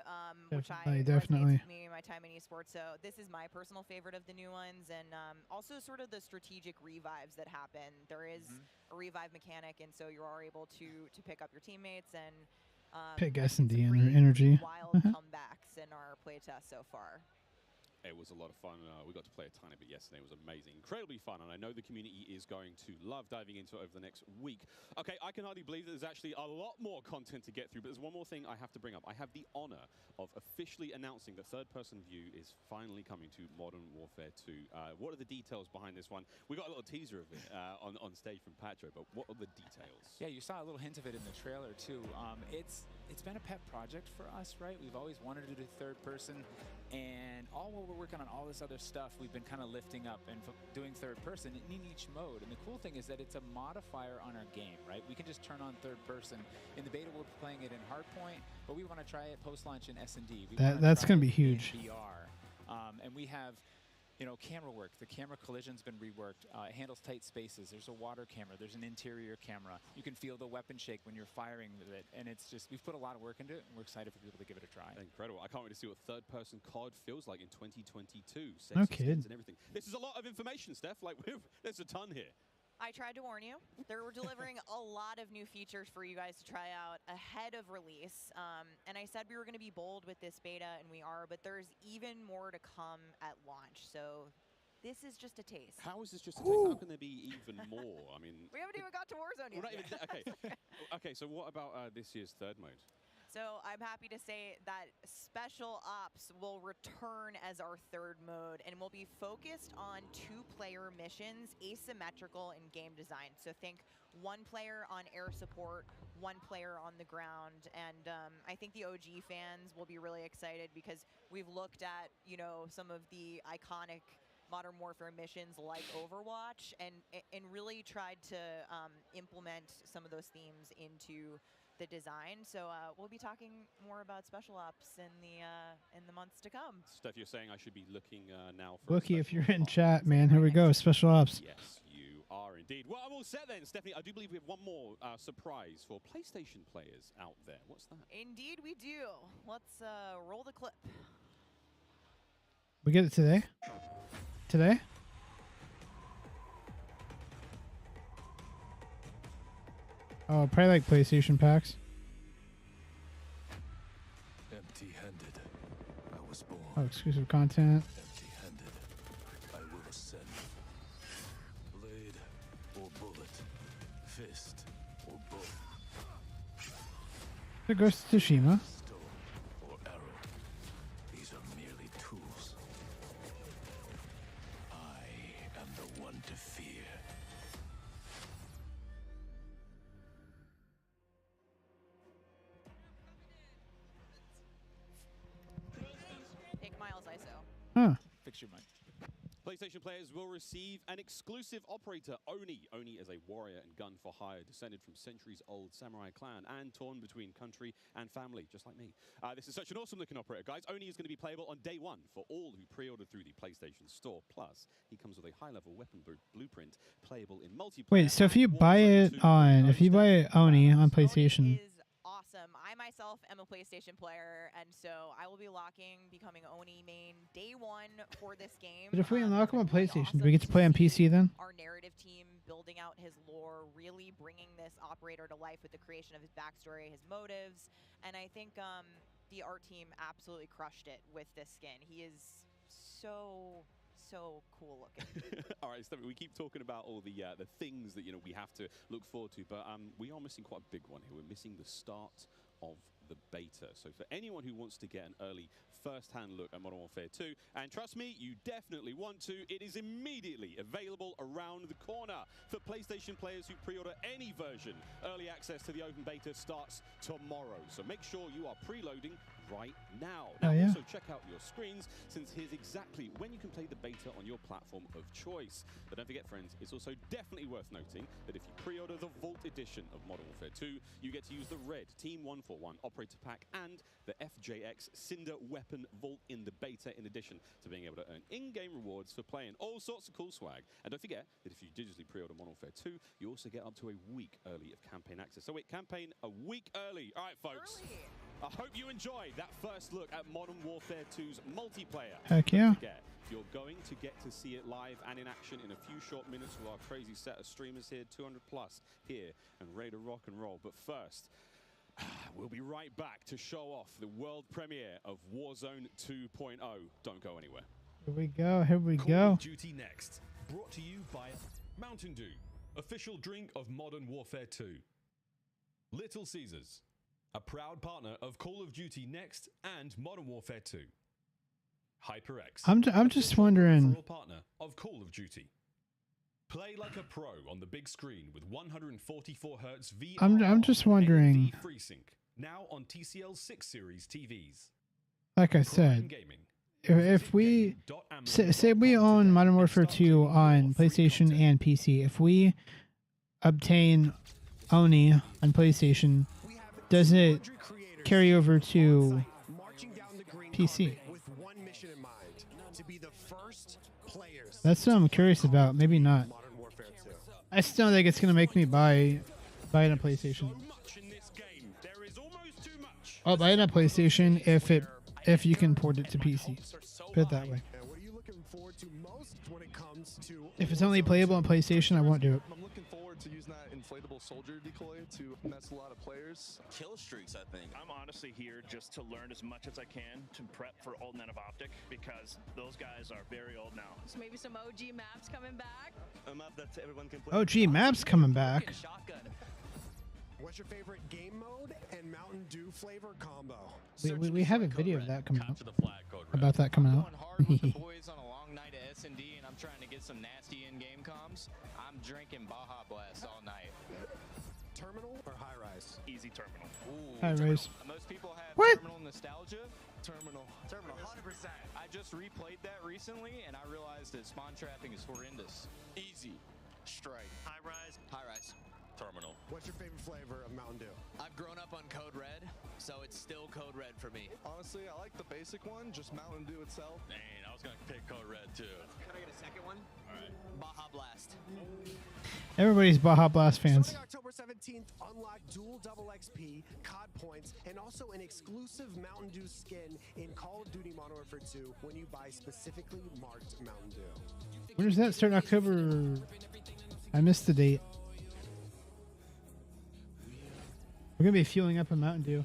Speaker 22: which
Speaker 1: Definitely.
Speaker 22: resonates with me in my time in esports. So this is my personal favorite of the new ones, and also sort of the strategic revives that happen. There is a revive mechanic, and so you are able to pick up your teammates and
Speaker 1: Pick
Speaker 22: I've
Speaker 1: S&D
Speaker 22: seen some
Speaker 1: and
Speaker 22: pretty
Speaker 1: energy.
Speaker 22: wild comebacks in our playtest so far.
Speaker 5: It was a lot of fun. We got to play a tiny bit yesterday. It was amazing. Incredibly fun, and I know the community is going to love diving into it over the next week. Okay, I can hardly believe that there's actually a lot more content to get through, but there's one more thing I have to bring up. I have the honor of officially announcing that third-person view is finally coming to Modern Warfare 2. What are the details behind this one? We got a little teaser of it on stage from Patro, but what are the details?
Speaker 24: Yeah, you saw a little hint of it in the trailer too. It's been a pet project for us, right? We've always wanted to do third person, and all while we're working on all this other stuff, we've been kind of lifting up and doing third person in each mode. And the cool thing is that it's a modifier on our game, right? We can just turn on third person. In the beta, we're playing it in Hardpoint, but we want to try it post-launch in S&D.
Speaker 1: That's going to be huge.
Speaker 24: VR. And we have, you know, camera work. The camera collision's been reworked. It handles tight spaces. There's a water camera. There's an interior camera. You can feel the weapon shake when you're firing with it. And it's just, we've put a lot of work into it, and we're excited for people to give it a try.
Speaker 5: Incredible. I can't wait to see what third-person COD feels like in 2022.
Speaker 1: No
Speaker 5: Sexy
Speaker 1: kidding.
Speaker 5: skins and everything. This is a lot of information, Steph. Like, there's a ton here.
Speaker 22: I tried to warn you. We're delivering a lot of new features for you guys to try out ahead of release. And I said we were going to be bold with this beta, and we are, but there's even more to come at launch. So this is just a taste.
Speaker 5: How is this just a taste? How can there be even more? I mean,
Speaker 22: We haven't even got to Warzone yet.
Speaker 5: we're not even okay. Okay, so what about this year's third mode?
Speaker 22: So I'm happy to say that Special Ops will return as our third mode, and will be focused on 2-player missions, asymmetrical in game design. So think 1 player on air support, 1 player on the ground, and I think the OG fans will be really excited because we've looked at, you know, some of the iconic Modern Warfare missions like Overwatch, and really tried to implement some of those themes into the design. So we'll be talking more about Special Ops in the months to come.
Speaker 5: Steph, you're saying I should be looking now for
Speaker 1: Wookie, if
Speaker 5: special
Speaker 1: you're in
Speaker 5: ops.
Speaker 1: chat, man, here we go. Special ops.
Speaker 5: Yes, you are indeed. Well, I'm all set then, Stephanie. I do believe we have one more surprise for PlayStation players out there. What's that?
Speaker 22: Indeed we do. Let's roll the clip.
Speaker 1: We get it today? Today? Oh, probably like PlayStation packs.
Speaker 16: Empty-handed, I was born.
Speaker 1: Oh, exclusive content.
Speaker 16: Empty-handed, I will ascend. Blade or bullet, fist or bow.
Speaker 1: The Ghost of Tsushima.
Speaker 16: Stone
Speaker 24: your money.
Speaker 5: PlayStation players will receive an exclusive operator, Oni. Oni is a warrior and gun for hire, descended from centuries-old samurai clan and torn between country and family, just like me. This is such an awesome-looking operator, guys. Oni is going to be playable on day one for all who pre-ordered through the PlayStation Store. Plus, he comes with a high-level weapon blueprint, playable in multiplayer.
Speaker 1: Wait, so if you buy it on, if you buy Oni on PlayStation,
Speaker 22: Awesome. I myself am a PlayStation player, and so I will be becoming Oni main day one for this game.
Speaker 1: but if we unlock him on PlayStation, do we get to play on PC then?
Speaker 22: Our narrative team building out his lore, really bringing this operator to life with the creation of his backstory, his motives, and I think the art team absolutely crushed it with this skin. He is so cool looking.
Speaker 5: All right, Steffi, we keep talking about all the things that we have to look forward to, but we are missing quite a big one here. We're missing the start of the beta. So for anyone who wants to get an early first-hand look at Modern Warfare 2, and trust me, you definitely want to, it is immediately available around the corner for PlayStation players who pre-order any version. Early access to the open beta starts tomorrow, so make sure you are preloading right now.
Speaker 1: Oh, yeah.
Speaker 5: Also check out your screens, since here's exactly when you can play the beta on your platform of choice. But don't forget, friends, it's also definitely worth noting that if you pre-order the Vault edition of Modern Warfare 2, you get to use the red Team 141 Operator Pack and the FJX Cinder Weapon Vault in the beta, in addition to being able to earn in-game rewards for playing all sorts of cool swag. And don't forget that if you digitally pre-order Modern Warfare 2, you also get up to a week early of campaign access. So wait, campaign a week early. All right, folks. I hope you enjoyed that first look at Modern Warfare 2's multiplayer.
Speaker 1: Heck yeah.
Speaker 5: Don't forget, you're going to get to see it live and in action in a few short minutes with our crazy set of streamers here, 200 plus here, and ready to rock and roll. But first, we'll be right back to show off the world premiere of Warzone 2.0. Don't go anywhere.
Speaker 1: Here we go. Here we
Speaker 6: Call
Speaker 1: go.
Speaker 6: of Duty Next, brought to you by Mountain Dew, official drink of Modern Warfare 2. Little Caesars, a proud partner of Call of Duty Next and Modern Warfare 2. HyperX,
Speaker 1: I'm just wondering.
Speaker 6: partner of Call of Duty. Play like a pro on the big screen with 144 Hz VR.
Speaker 1: I'm just wondering.
Speaker 6: FreeSync, now on TCL 6 Series TVs.
Speaker 1: Like I said, if we say we own Modern Warfare 2 on PlayStation and PC, if we obtain Oni on PlayStation, does it carry over to PC? That's what I'm curious about. Maybe not. I still think it's gonna make me buy it on PlayStation. I'll buy it on PlayStation if you can port it to PC. Put it that way. If it's only playable on PlayStation, I won't do it.
Speaker 7: I'm looking forward to using that inflatable soldier decoy to mess a lot of players.
Speaker 8: Kill streaks, I think.
Speaker 10: I'm honestly here just to learn as much as I can to prep for Alternate of Optic, because those guys are very old now.
Speaker 25: So maybe some OG maps coming back.
Speaker 8: A map that everyone can play.
Speaker 1: OG maps coming back.
Speaker 26: What's your favorite game mode and Mountain Dew flavor combo?
Speaker 1: We have a video of that coming out. About that coming out.
Speaker 9: Boys on a long night at S&D, and I'm trying to get some nasty in-game comms. I'm drinking Baja Blast all night.
Speaker 26: Terminal or high rise?
Speaker 10: Easy terminal.
Speaker 9: Ooh,
Speaker 1: High rise.
Speaker 9: Most people have
Speaker 1: What?
Speaker 9: terminal nostalgia.
Speaker 26: Terminal,
Speaker 9: 100%. I just replayed that recently, and I realized that spawn trapping is horrendous.
Speaker 8: Easy. Strike.
Speaker 10: High rise.
Speaker 8: High rise. Terminal.
Speaker 26: What's your favorite flavor of Mountain Dew?
Speaker 12: I've grown up on Code Red, so it's still Code Red for me.
Speaker 7: Honestly, I like the basic one, just Mountain Dew itself.
Speaker 8: Dang, I was going to pick Code Red too.
Speaker 12: Can I get a second one?
Speaker 8: All right.
Speaker 12: Baja Blast.
Speaker 1: Everybody's Baja Blast fans.
Speaker 26: Starting October 17th, unlock dual double XP, COD points, and also an exclusive Mountain Dew skin in Call of Duty Modern Warfare 2 when you buy specifically marked Mountain Dew.
Speaker 1: When does that start? October? I missed the date. We're gonna be fueling up a Mountain Dew.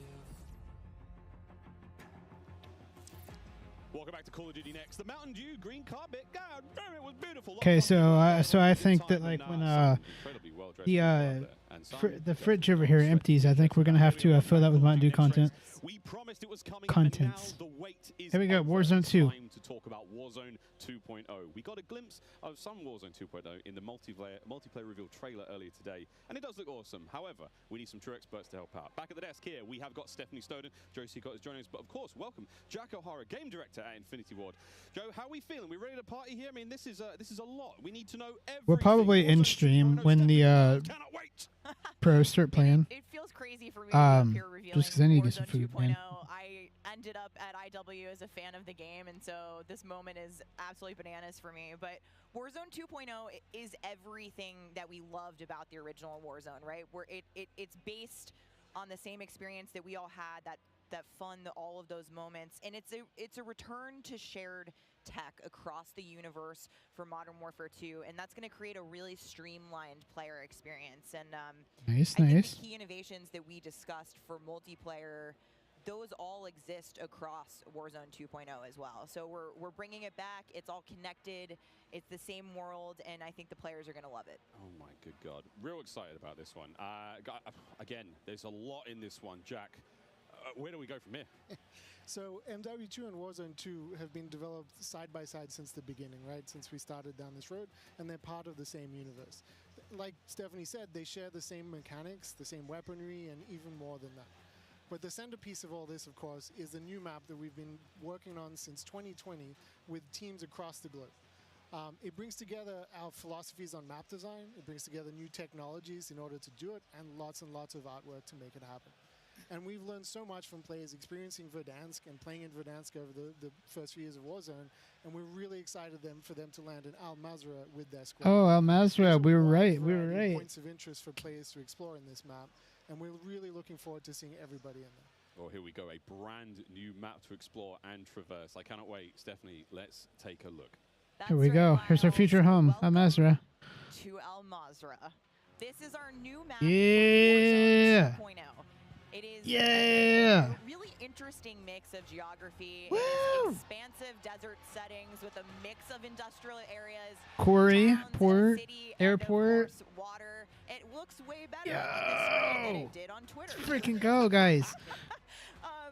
Speaker 5: Welcome back to Call of Duty Next. The Mountain Dew green carpet. God damn, it was beautiful.
Speaker 1: Okay, so I think that like when the the fridge over here empties. I think we're gonna have to fill that with Mountain Dew content.
Speaker 5: We promised it was coming.
Speaker 1: Contents.
Speaker 5: And now the wait is
Speaker 1: Here we go.
Speaker 5: over.
Speaker 1: Warzone 2.
Speaker 5: Time to talk about Warzone 2.0. We got a glimpse of some Warzone 2.0 in the multiplayer reveal trailer earlier today, and it does look awesome. However, we need some true experts to help out. Back at the desk here, we have got Stephanie Snowden, Joe Seacott is joining us, but of course, welcome Jack O'Hara, game director at Infinity Ward. Joe, how are we feeling? We ready to party here? I mean, this is a lot. We need to know everything.
Speaker 1: We're probably in stream when the pros start playing.
Speaker 22: It feels crazy for me to be up here revealing
Speaker 1: just because I need to get some
Speaker 22: Warzone
Speaker 1: food,
Speaker 22: 2.0.
Speaker 1: man.
Speaker 22: I ended up at IW as a fan of the game, and so this moment is absolutely bananas for me. But Warzone 2.0 is everything that we loved about the original Warzone, right? Where it's based on the same experience that we all had, that fun, all of those moments, and it's a return to shared tech across the universe for Modern Warfare 2, and that's going to create a really streamlined player experience. And I think the key innovations that we discussed for multiplayer, those all exist across Warzone 2.0 as well. So we're bringing it back. It's all connected. It's the same world, and I think the players are going to love it.
Speaker 5: Oh my good God. Real excited about this one. Again, there's a lot in this one. Jack, where do we go from here?
Speaker 2: So MW2 and Warzone 2 have been developed side by side since the beginning, right? Since we started down this road, and they're part of the same universe. Like Stephanie said, they share the same mechanics, the same weaponry, and even more than that. But the centerpiece of all this, of course, is a new map that we've been working on since 2020 with teams across the globe. It brings together our philosophies on map design, it brings together new technologies in order to do it, and lots of artwork to make it happen. And we've learned so much from players experiencing Verdansk and playing in Verdansk over the first few years of Warzone, and we're really excited for them to land in Al Mazrah with their squad.
Speaker 1: Oh, Al Mazrah, we were right. We were right.
Speaker 2: Points of interest for players to explore in this map, and we're really looking forward to seeing everybody in there.
Speaker 5: Well, here we go, a brand new map to explore and traverse. I cannot wait. Stephanie, let's take a look.
Speaker 1: Here we go. Here's our future home, Al Mazrah.
Speaker 22: To Al Mazrah. This is our new map.
Speaker 1: Yeah.
Speaker 22: 2.0. It is
Speaker 1: a
Speaker 22: really interesting mix of geography.
Speaker 1: Woo!
Speaker 22: It's expansive desert settings with a mix of industrial areas.
Speaker 1: Quarry,
Speaker 22: towns,
Speaker 1: port,
Speaker 22: city,
Speaker 1: airport.
Speaker 22: And of course, water. It looks way better on this screen than it did on Twitter.
Speaker 1: Let's freaking go, guys.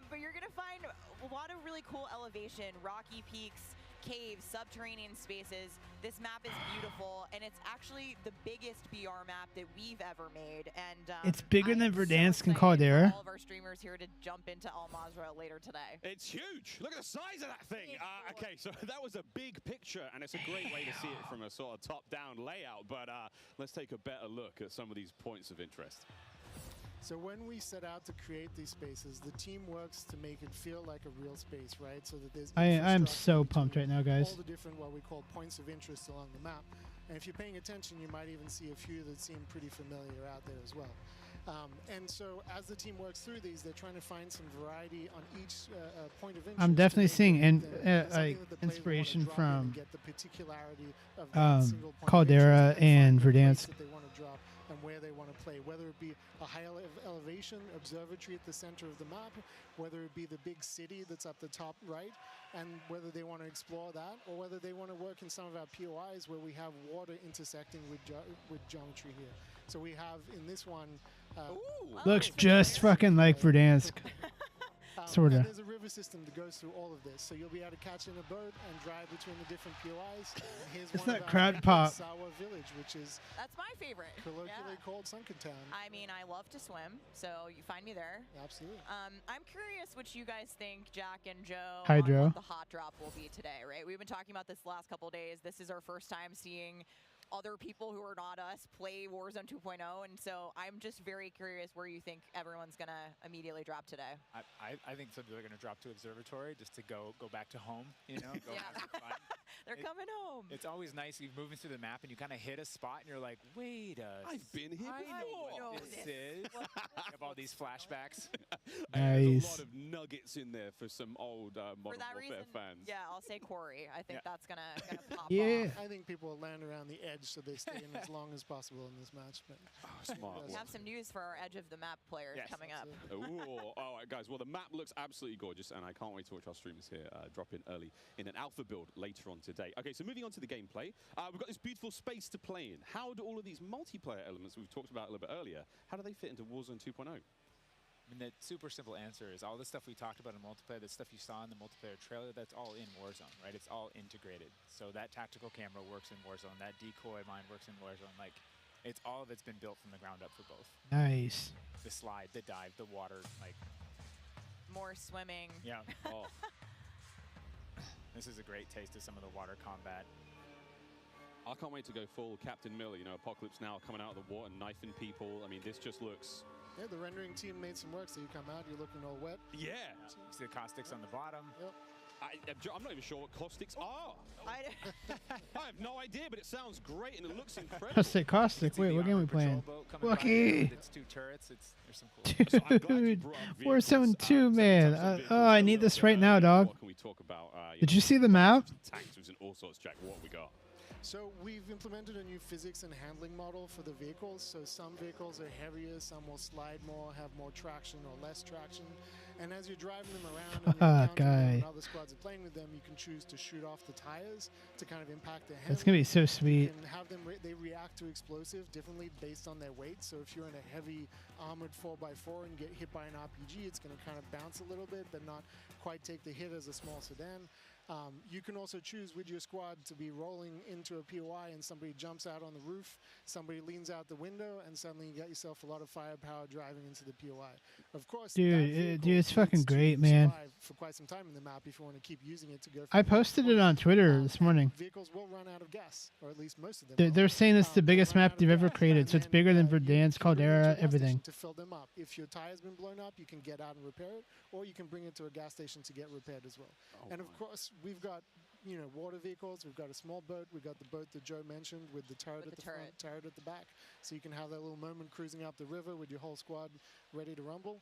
Speaker 22: But you're going to find a lot of really cool elevation, rocky peaks, caves, subterranean spaces. This map is beautiful, and it's actually the biggest BR map that we've ever made. And
Speaker 1: It's bigger than Verdansk and
Speaker 22: for
Speaker 1: Caldera.
Speaker 22: all of our streamers here to jump into Al Mazrah later today.
Speaker 5: It's huge. Look at the size of that thing. Okay, so that was a big picture, and it's a great way to see it from a sort of top-down layout. But let's take a better look at some of these points of interest.
Speaker 2: So when we set out to create these spaces, the team works to make it feel like a real space, right? So that there's
Speaker 1: I'm so pumped right now, guys.
Speaker 2: all the different what we call points of interest along the map. And if you're paying attention, you might even see a few that seem pretty familiar out there as well. And so as the team works through these, they're trying to find some variety on each point of interest.
Speaker 1: I'm definitely seeing
Speaker 2: like
Speaker 1: inspiration from
Speaker 2: get the particularity of that single point
Speaker 1: Caldera
Speaker 2: of interest
Speaker 1: and
Speaker 2: find the place
Speaker 1: Verdansk.
Speaker 2: that they want to drop and where they want to play, whether it be a high elevation observatory at the center of the map, whether it be the big city that's up the top right, and whether they want to explore that, or whether they want to work in some of our POIs where we have water intersecting with geometry here. So we have in this one
Speaker 1: Looks just fucking like Verdansk. Sorta.
Speaker 2: And there's a river system that goes through all of this, so you'll be able to catch in a boat and drive between the different POIs. And here's
Speaker 1: It's
Speaker 2: one
Speaker 1: not
Speaker 2: of our
Speaker 1: crowd
Speaker 2: favorites,
Speaker 1: pop.
Speaker 2: Sawa Village, which is
Speaker 22: That's my favorite.
Speaker 2: colloquially called Sunken Town.
Speaker 22: I mean, I love to swim, so you find me there.
Speaker 2: Absolutely.
Speaker 22: I'm curious what you guys think, Jack and Joe,
Speaker 1: Hydro.
Speaker 22: on what the hot drop will be today, right? We've been talking about this the last couple of days. This is our first time seeing other people who are not us play Warzone 2.0, and so I'm just very curious where you think everyone's going to immediately drop today.
Speaker 24: I think some people are going to drop to Observatory just to go back to home, you know, go have some fun.
Speaker 22: They're coming home.
Speaker 24: It's always nice. You're moving through the map and you kind of hit a spot and you're like, wait
Speaker 5: I've been here
Speaker 24: I know
Speaker 5: before.
Speaker 24: what this is. You have all these flashbacks.
Speaker 5: There's a lot of nuggets in there for some old Modern
Speaker 22: For that
Speaker 5: Warfare
Speaker 22: reason,
Speaker 5: fans.
Speaker 22: yeah, I'll say Corey. I think that's gonna pop
Speaker 1: Yeah.
Speaker 22: off.
Speaker 2: I think people will land around the edge so they stay in as long as possible in this match. But
Speaker 5: Smart.
Speaker 22: We have some news for our edge of the map players coming up.
Speaker 5: Ooh, all right, guys. Well, the map looks absolutely gorgeous, and I can't wait to watch our streamers here drop in early in an alpha build later on today. today. Okay, so moving on to the gameplay, we've got this beautiful space to play in. How do all of these multiplayer elements we've talked about a little bit earlier, how do they fit into Warzone 2.0?
Speaker 24: I mean, the super simple answer is all the stuff we talked about in multiplayer, the stuff you saw in the multiplayer trailer, that's all in Warzone, right? It's all integrated. So that tactical camera works in Warzone, that decoy mine works in Warzone. Like, it's all of it's been built from the ground up for both.
Speaker 1: Nice.
Speaker 24: The slide, the dive, the water, like.
Speaker 22: More swimming.
Speaker 24: Yeah. Oh. This is a great taste of some of the water combat.
Speaker 5: I can't wait to go full Captain Miller, you know, Apocalypse Now coming out of the water, knifing people. I mean, this just looks...
Speaker 2: Yeah, the rendering team made some work, so you come out, you're looking all wet.
Speaker 5: Yeah.
Speaker 24: You see the caustics on the bottom.
Speaker 2: Yep.
Speaker 5: I'm not even sure what caustics are. I have no idea, but it sounds great and it looks incredible.
Speaker 1: Caustic. Wait, what game are we playing?
Speaker 24: Lucky. It's 2 turrets. There's some cool.
Speaker 1: Dude, Warzone 2, man. Oh, I need this right now, dog.
Speaker 5: What can we talk about?
Speaker 1: Did you see the map?
Speaker 5: Tanks and all sorts, Jack. What we got?
Speaker 2: So we've implemented a new physics and handling model for the vehicles. So some vehicles are heavier, some will slide more, have more traction or less traction. And as you're driving them around and you're encountering them and other squads are playing with them, you can choose to shoot off the tires to kind of impact their handling.
Speaker 1: That's going to be so sweet.
Speaker 2: And have them, they react to explosive differently based on their weight. So if you're in a heavy armored 4x4 and get hit by an RPG, it's going to kind of bounce a little bit, but not quite take the hit as a small sedan. You can also choose with your squad to be rolling into a POI and somebody jumps out on the roof, somebody leans out the window, and suddenly you got yourself a lot of firepower driving into the POI. Of course,
Speaker 1: dude, it's fucking great, man.
Speaker 2: For quite some time in the map if you want to keep using it to go.
Speaker 1: I posted it on Twitter this morning.
Speaker 2: Vehicles will run out of gas, or at least most of them.
Speaker 1: They're saying it's the biggest map they've ever created, so it's bigger than Verdansk, Caldera, everything.
Speaker 2: To fill them up. If your tire's been blown up, you can get out and repair it, or you can bring it to a gas station to get repaired as well. And of course, we've got, you know, water vehicles. We've got a small boat. We've got the boat that Joe mentioned with the turret at the front, turret at the back. So you can have that little moment cruising up the river with your whole squad ready to rumble.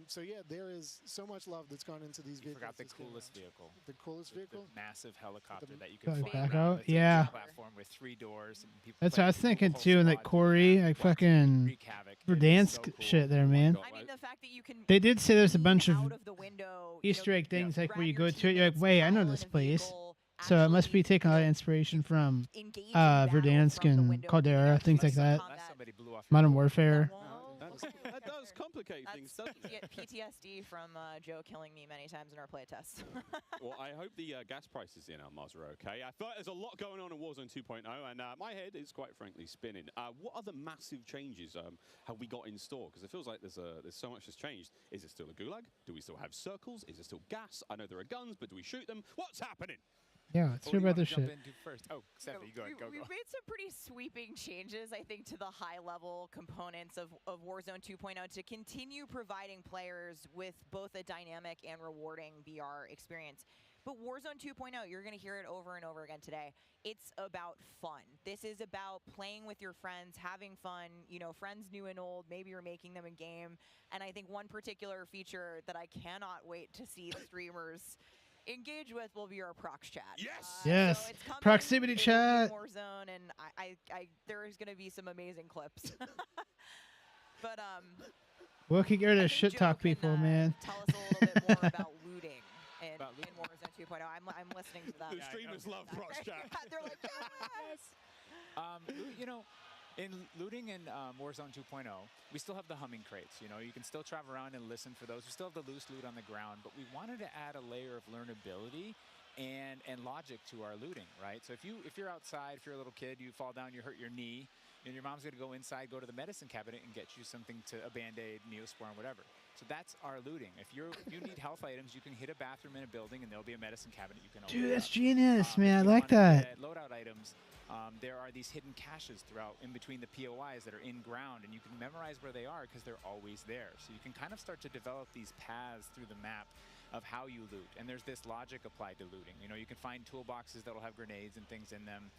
Speaker 2: So yeah, there is so much love that's gone into these vehicles.
Speaker 24: Forgot the coolest vehicle.
Speaker 2: The coolest vehicle?
Speaker 24: The massive helicopter that you can
Speaker 1: fly
Speaker 24: back
Speaker 1: out. Yeah.
Speaker 24: Platform with 3 doors. And people
Speaker 1: that's what I was thinking too, and like Corey, like fucking Verdansk shit there, man.
Speaker 22: I mean, the fact that you can
Speaker 1: they did say there's a bunch of Easter egg things, like where you go to it, you're like, wait, I know this place. So it must be taking a lot of inspiration from Verdansk and Caldera, things like that. Modern Warfare.
Speaker 5: That does complicate things, doesn't it?
Speaker 22: PTSD from Joe killing me many times in our playtests.
Speaker 5: Well, I hope the gas prices in Almaz are okay. I feel like there's a lot going on in Warzone 2.0, and my head is quite frankly spinning. What other massive changes have we got in store? Because it feels like there's so much that's changed. Is it still a gulag? Do we still have circles? Is it still gas? I know there are guns, but do we shoot them? What's happening?
Speaker 1: Yeah, let's hear about this shit.
Speaker 24: First? Oh, Stephanie, go ahead.
Speaker 22: We've made some pretty sweeping changes, I think, to the high-level components of Warzone 2.0 to continue providing players with both a dynamic and rewarding VR experience. But Warzone 2.0, you're going to hear it over and over again today. It's about fun. This is about playing with your friends, having fun, you know, friends new and old. Maybe you're making them in game. And I think one particular feature that I cannot wait to see the streamers engage with will be our prox chat.
Speaker 5: Yes.
Speaker 1: Yes.
Speaker 22: So
Speaker 1: Proximity chat.
Speaker 22: Warzone, and there is going to be some amazing clips. But
Speaker 1: We'll keep getting to shit talk people, man.
Speaker 22: Tell us a little bit more about looting in Warzone 2.0. I'm listening to that.
Speaker 5: The streamers love prox chat.
Speaker 22: They're like, yes.
Speaker 24: You know, in looting in Warzone 2.0, we still have the humming crates. You know, you can still travel around and listen for those. We still have the loose loot on the ground, but we wanted to add a layer of learnability and logic to our looting, right? So if you're outside, if you're a little kid, you fall down, you hurt your knee, and your mom's gonna go inside, go to the medicine cabinet, and get you something a Band-Aid, Neosporin, whatever. So that's our looting. If you need health items, you can hit a bathroom in a building, and there'll be a medicine cabinet you can open.
Speaker 1: Dude, that's genius, man. I like that.
Speaker 24: Loadout items. There are these hidden caches throughout in between the POIs that are in ground, and you can memorize where they are because they're always there. So you can kind of start to develop these paths through the map of how you loot. And there's this logic applied to looting. You know, you can find toolboxes that'll have grenades and things in them.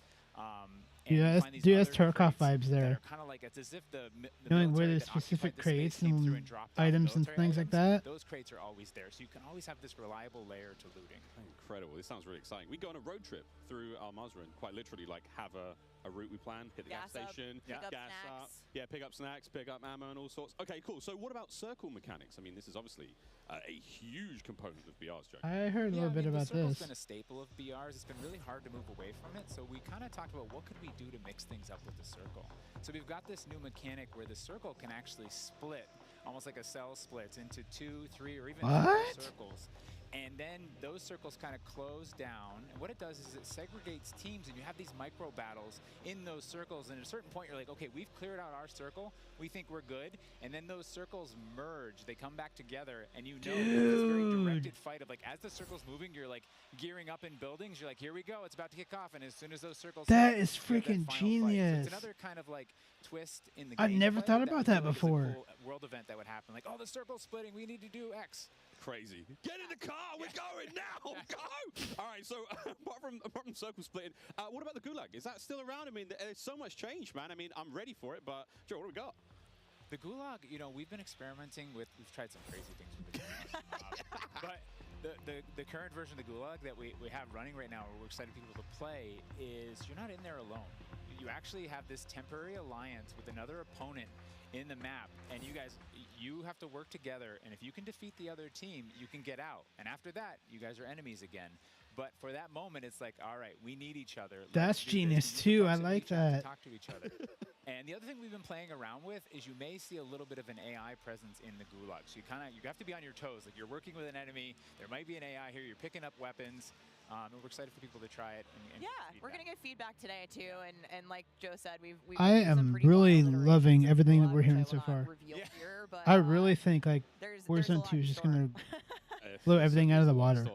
Speaker 1: Yeah, that's Tarkov vibes there.
Speaker 24: Kind of like it's as if the
Speaker 1: knowing where the specific crates and items and things like that.
Speaker 24: Those crates are always there, so you can always have this reliable layer to looting.
Speaker 5: Incredible! This sounds really exciting. We go on a road trip through Al Mazrah and quite literally like have a a route we planned, hit the gas
Speaker 22: Gas up,
Speaker 5: station,
Speaker 22: pick up
Speaker 5: gas
Speaker 22: snacks.
Speaker 5: up, yeah, pick up snacks, pick up ammo and all sorts. Okay, cool. So what about circle mechanics? I mean, this is obviously a huge component of BR's, Joe.
Speaker 1: I heard a little bit about
Speaker 24: the circle's
Speaker 1: this.
Speaker 24: been a staple of BRs. It's been really hard to move away from it, so we kind of talked about what could we do to mix things up with the circle. So we've got this new mechanic where the circle can actually split, almost like a cell splits into 2, 3, or even 4 circles. And then those circles kind of close down. And what it does is it segregates teams, and you have these micro battles in those circles. And at a certain point, you're like, okay, we've cleared out our circle. We think we're good. And then those circles merge. They come back together, and you know this very directed fight of like, as the circle's moving, you're like gearing up in buildings. You're like, here we go. It's about to kick off. And as soon as those circles
Speaker 1: That is
Speaker 24: you have that
Speaker 1: freaking
Speaker 24: final fight.
Speaker 1: genius.
Speaker 24: So it's another kind of like twist in the
Speaker 1: I've
Speaker 24: game.
Speaker 1: never thought about that
Speaker 24: I feel like is a
Speaker 1: before.
Speaker 24: cool world event that would happen. Like, oh, the circle's splitting. We need to do X.
Speaker 5: Crazy. Get in the car. We're going now. Go. All right. So apart from circle splitting, what about the Gulag? Is that still around? I mean, there's so much change, man. I mean, I'm ready for it. But Joe, what do we got?
Speaker 24: The Gulag, you know, we've been experimenting with. We've tried some crazy things with the Gulag, but the current version of the Gulag that we have running right now, where we're excited people to play, is you're not in there alone. You actually have this temporary alliance with another opponent in the map, and you have to work together, and if you can defeat the other team, you can get out. And after that, you guys are enemies again. But for that moment, it's like, all right, we need each other.
Speaker 1: That's genius too. I like that.
Speaker 24: Talk to each other. And the other thing we've been playing around with is you may see a little bit of an AI presence in the Gulag. So you have to be on your toes. Like, you're working with an enemy. There might be an AI here. You're picking up weapons. And we're excited for people to try it. And
Speaker 22: Yeah, we're gonna get feedback today too, and like Joe said, we've
Speaker 1: I am really loving everything that we're hearing so far.
Speaker 22: Here, but,
Speaker 1: I really think like
Speaker 22: there's
Speaker 1: Warzone 2 is just gonna blow everything out of the water.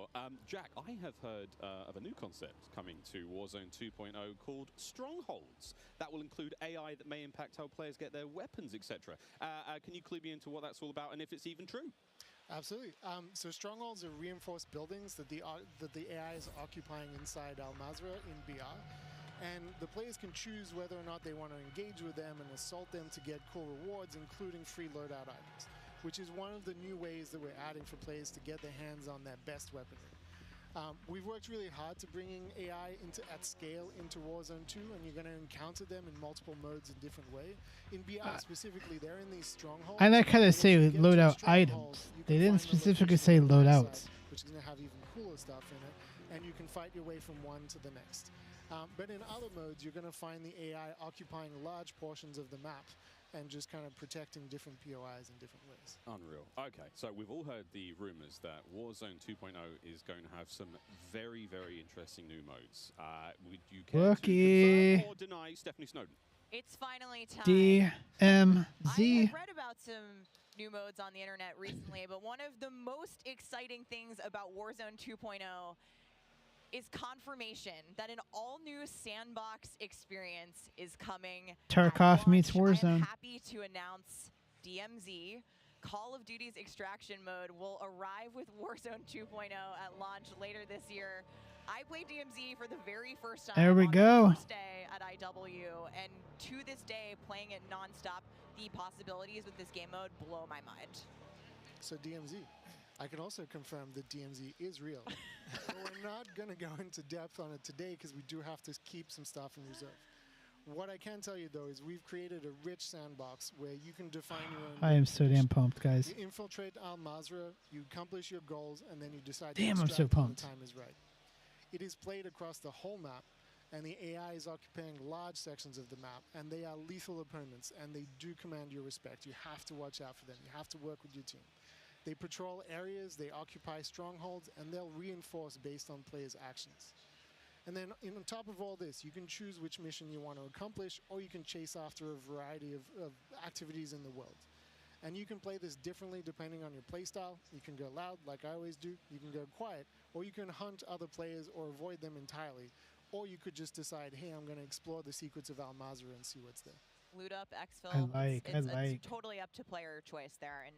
Speaker 5: Jack, I have heard of a new concept coming to Warzone 2.0 called Strongholds. That will include AI that may impact how players get their weapons, etc. Can you clue me into what that's all about and if it's even true?
Speaker 2: Absolutely. So strongholds are reinforced buildings that the AI is occupying inside Al Mazrah in BR. And the players can choose whether or not they want to engage with them and assault them to get cool rewards, including free loadout items, which is one of the new ways that we're adding for players to get their hands on their best weaponry. We've worked really hard to bringing AI at scale into Warzone 2, and you're going to encounter them in multiple modes in different ways. In BR specifically, they're in these strongholds.
Speaker 1: I like how they say loadout items. They didn't specifically say loadouts.
Speaker 2: Which is going to have even cooler stuff in it, and you can fight your way from one to the next. But in other modes, you're going to find the AI occupying large portions of the map and just kind of protecting different POIs in different ways.
Speaker 5: Unreal. Okay, so we've all heard the rumors that Warzone 2.0 is going to have some very, very interesting new modes. Would you care to confirm or deny Stephanie Snowden?
Speaker 22: It's finally time.
Speaker 1: DMZ.
Speaker 22: I've read about some new modes on the internet recently, but one of the most exciting things about Warzone 2.0 is confirmation that an all-new sandbox experience is coming.
Speaker 1: Tarkov meets
Speaker 22: I'm
Speaker 1: Warzone.
Speaker 22: happy to announce DMZ. Call of Duty's extraction mode will arrive with Warzone 2.0 at launch later this year. I played DMZ for the very first time
Speaker 1: There we
Speaker 22: on
Speaker 1: go.
Speaker 22: the first day at IW, and to this day, playing it nonstop, the possibilities with this game mode blow my mind.
Speaker 2: So DMZ. I can also confirm that DMZ is real. But we're not going to go into depth on it today because we do have to keep some stuff in reserve. What I can tell you, though, is we've created a rich sandbox where you can define your own...
Speaker 1: I am so damn pumped, guys.
Speaker 2: You infiltrate Al Mazrah, you accomplish your goals, and then you decide
Speaker 1: Damn,
Speaker 2: to
Speaker 1: I'm so
Speaker 2: extract when
Speaker 1: pumped.
Speaker 2: the time is right. It is played across the whole map, and the AI is occupying large sections of the map, and they are lethal opponents, and they do command your respect. You have to watch out for them. You have to work with your team. They patrol areas, they occupy strongholds, and they'll reinforce based on players' actions. And then on top of all this, you can choose which mission you want to accomplish, or you can chase after a variety of activities in the world. And you can play this differently depending on your playstyle. You can go loud, like I always do. You can go quiet, or you can hunt other players or avoid them entirely. Or you could just decide, hey, I'm going to explore the secrets of Al Mazrah and see what's there.
Speaker 22: Loot up, exfil.
Speaker 1: I
Speaker 22: It's totally up to player choice there, and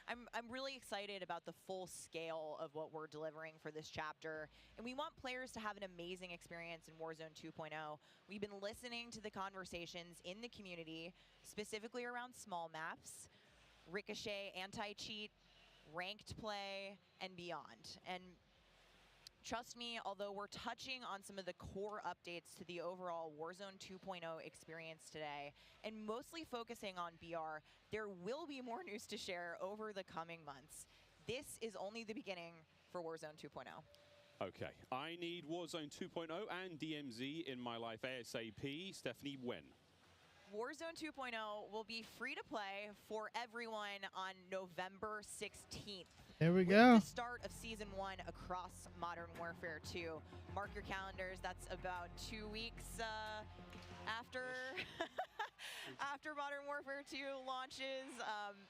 Speaker 22: I'm really excited about the full scale of what we're delivering for this chapter, and we want players to have an amazing experience in Warzone 2.0. We've been listening to the conversations in the community, specifically around small maps, Ricochet, anti-cheat, ranked play, and beyond. And trust me, although we're touching on some of the core updates to the overall Warzone 2.0 experience today, and mostly focusing on BR, there will be more news to share over the coming months. This is only the beginning for Warzone 2.0.
Speaker 5: Okay, I need Warzone 2.0 and DMZ in my life ASAP. Stephanie, when?
Speaker 22: Warzone 2.0 will be free to play for everyone on November 16th.
Speaker 1: There we
Speaker 22: with
Speaker 1: go.
Speaker 22: The start of Season 1 across Modern Warfare 2. Mark your calendars, that's about 2 weeks after after Modern Warfare 2 launches.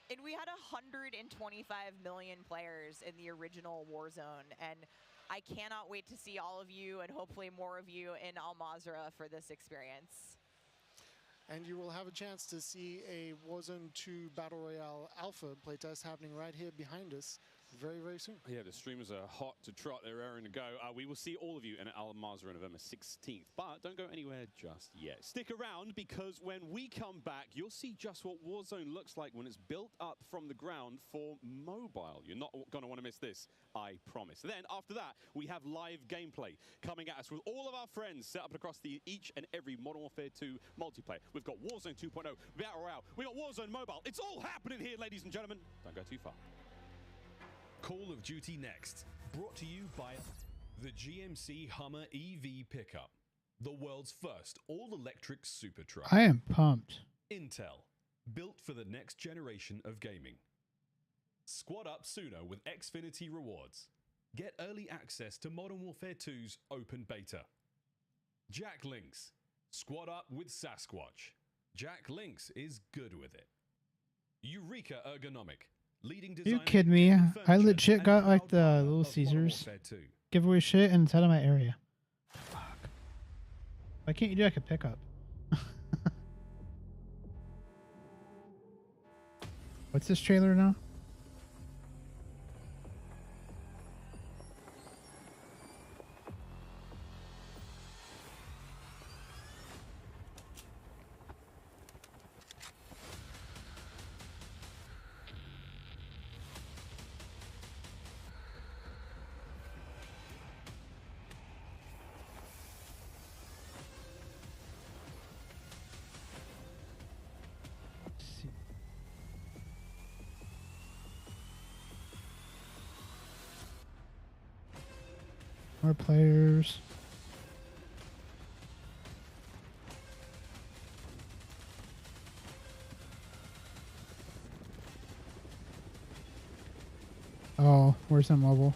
Speaker 22: And we had 125 million players in the original Warzone. And I cannot wait to see all of you and hopefully more of you in Al Mazrah for this experience.
Speaker 2: And you will have a chance to see a Warzone 2 Battle Royale Alpha playtest happening right here behind us very, very soon.
Speaker 5: Yeah, the streamers are hot to trot. They're raring to go. We will see all of you in Al Mazrah on November 16th. But don't go anywhere just yet. Stick around, because when we come back, you'll see just what Warzone looks like when it's built up from the ground for mobile. You're not going to want to miss this, I promise. Then, after that, we have live gameplay coming at us with all of our friends set up across each and every Modern Warfare 2 multiplayer. We've got Warzone 2.0, Battle Royale. We've got Warzone Mobile. It's all happening here, ladies and gentlemen. Don't go too far.
Speaker 6: Call of Duty Next, brought to you by the GMC Hummer EV pickup, the world's first all-electric super truck.
Speaker 1: I am pumped.
Speaker 6: Intel, built for the next generation of gaming. Squad up sooner with Xfinity rewards. Get early access to Modern Warfare 2's open beta. Jack Links, squad up with Sasquatch. Jack Links is good with it. Eureka Ergonomic, leading
Speaker 1: Are you
Speaker 6: designer
Speaker 1: kidding me? I
Speaker 6: furniture
Speaker 1: legit
Speaker 6: and
Speaker 1: got like
Speaker 6: proud
Speaker 1: the
Speaker 6: partner
Speaker 1: Little
Speaker 6: of Modern
Speaker 1: Caesars
Speaker 6: Warfare 2.
Speaker 1: giveaway shit and it's out of my area. Fuck. Why can't you do like a pickup? What's this trailer now? More players. Oh, where's the mobile?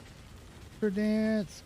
Speaker 1: Verdansk.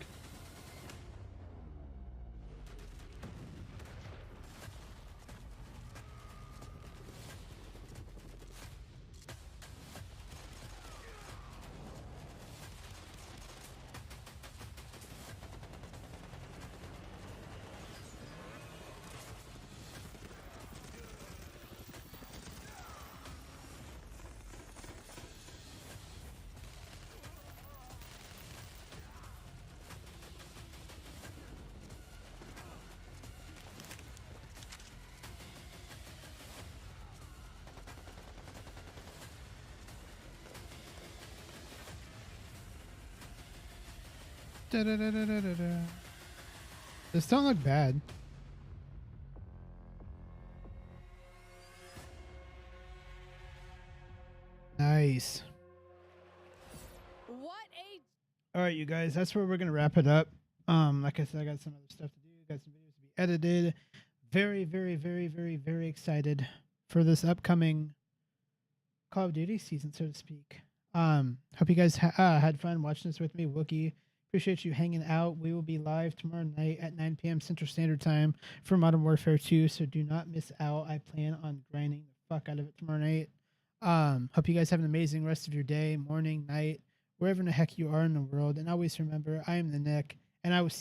Speaker 1: Da-da-da-da-da-da. This don't look bad. Nice.
Speaker 17: What a
Speaker 1: All right, you guys, that's where we're gonna wrap it up. Like I said, I got some other stuff to do. Got some videos to be edited. Very, very, very, very, very excited for this upcoming Call of Duty season, so to speak. Hope you guys had fun watching this with me, Wookie. Appreciate you hanging out. We will be live tomorrow night at 9 p.m. Central Standard Time for Modern Warfare 2, so do not miss out. I plan on grinding the fuck out of it tomorrow night. Hope you guys have an amazing rest of your day, morning, night, wherever in the heck you are in the world. And always remember, I am the Nick, and I will see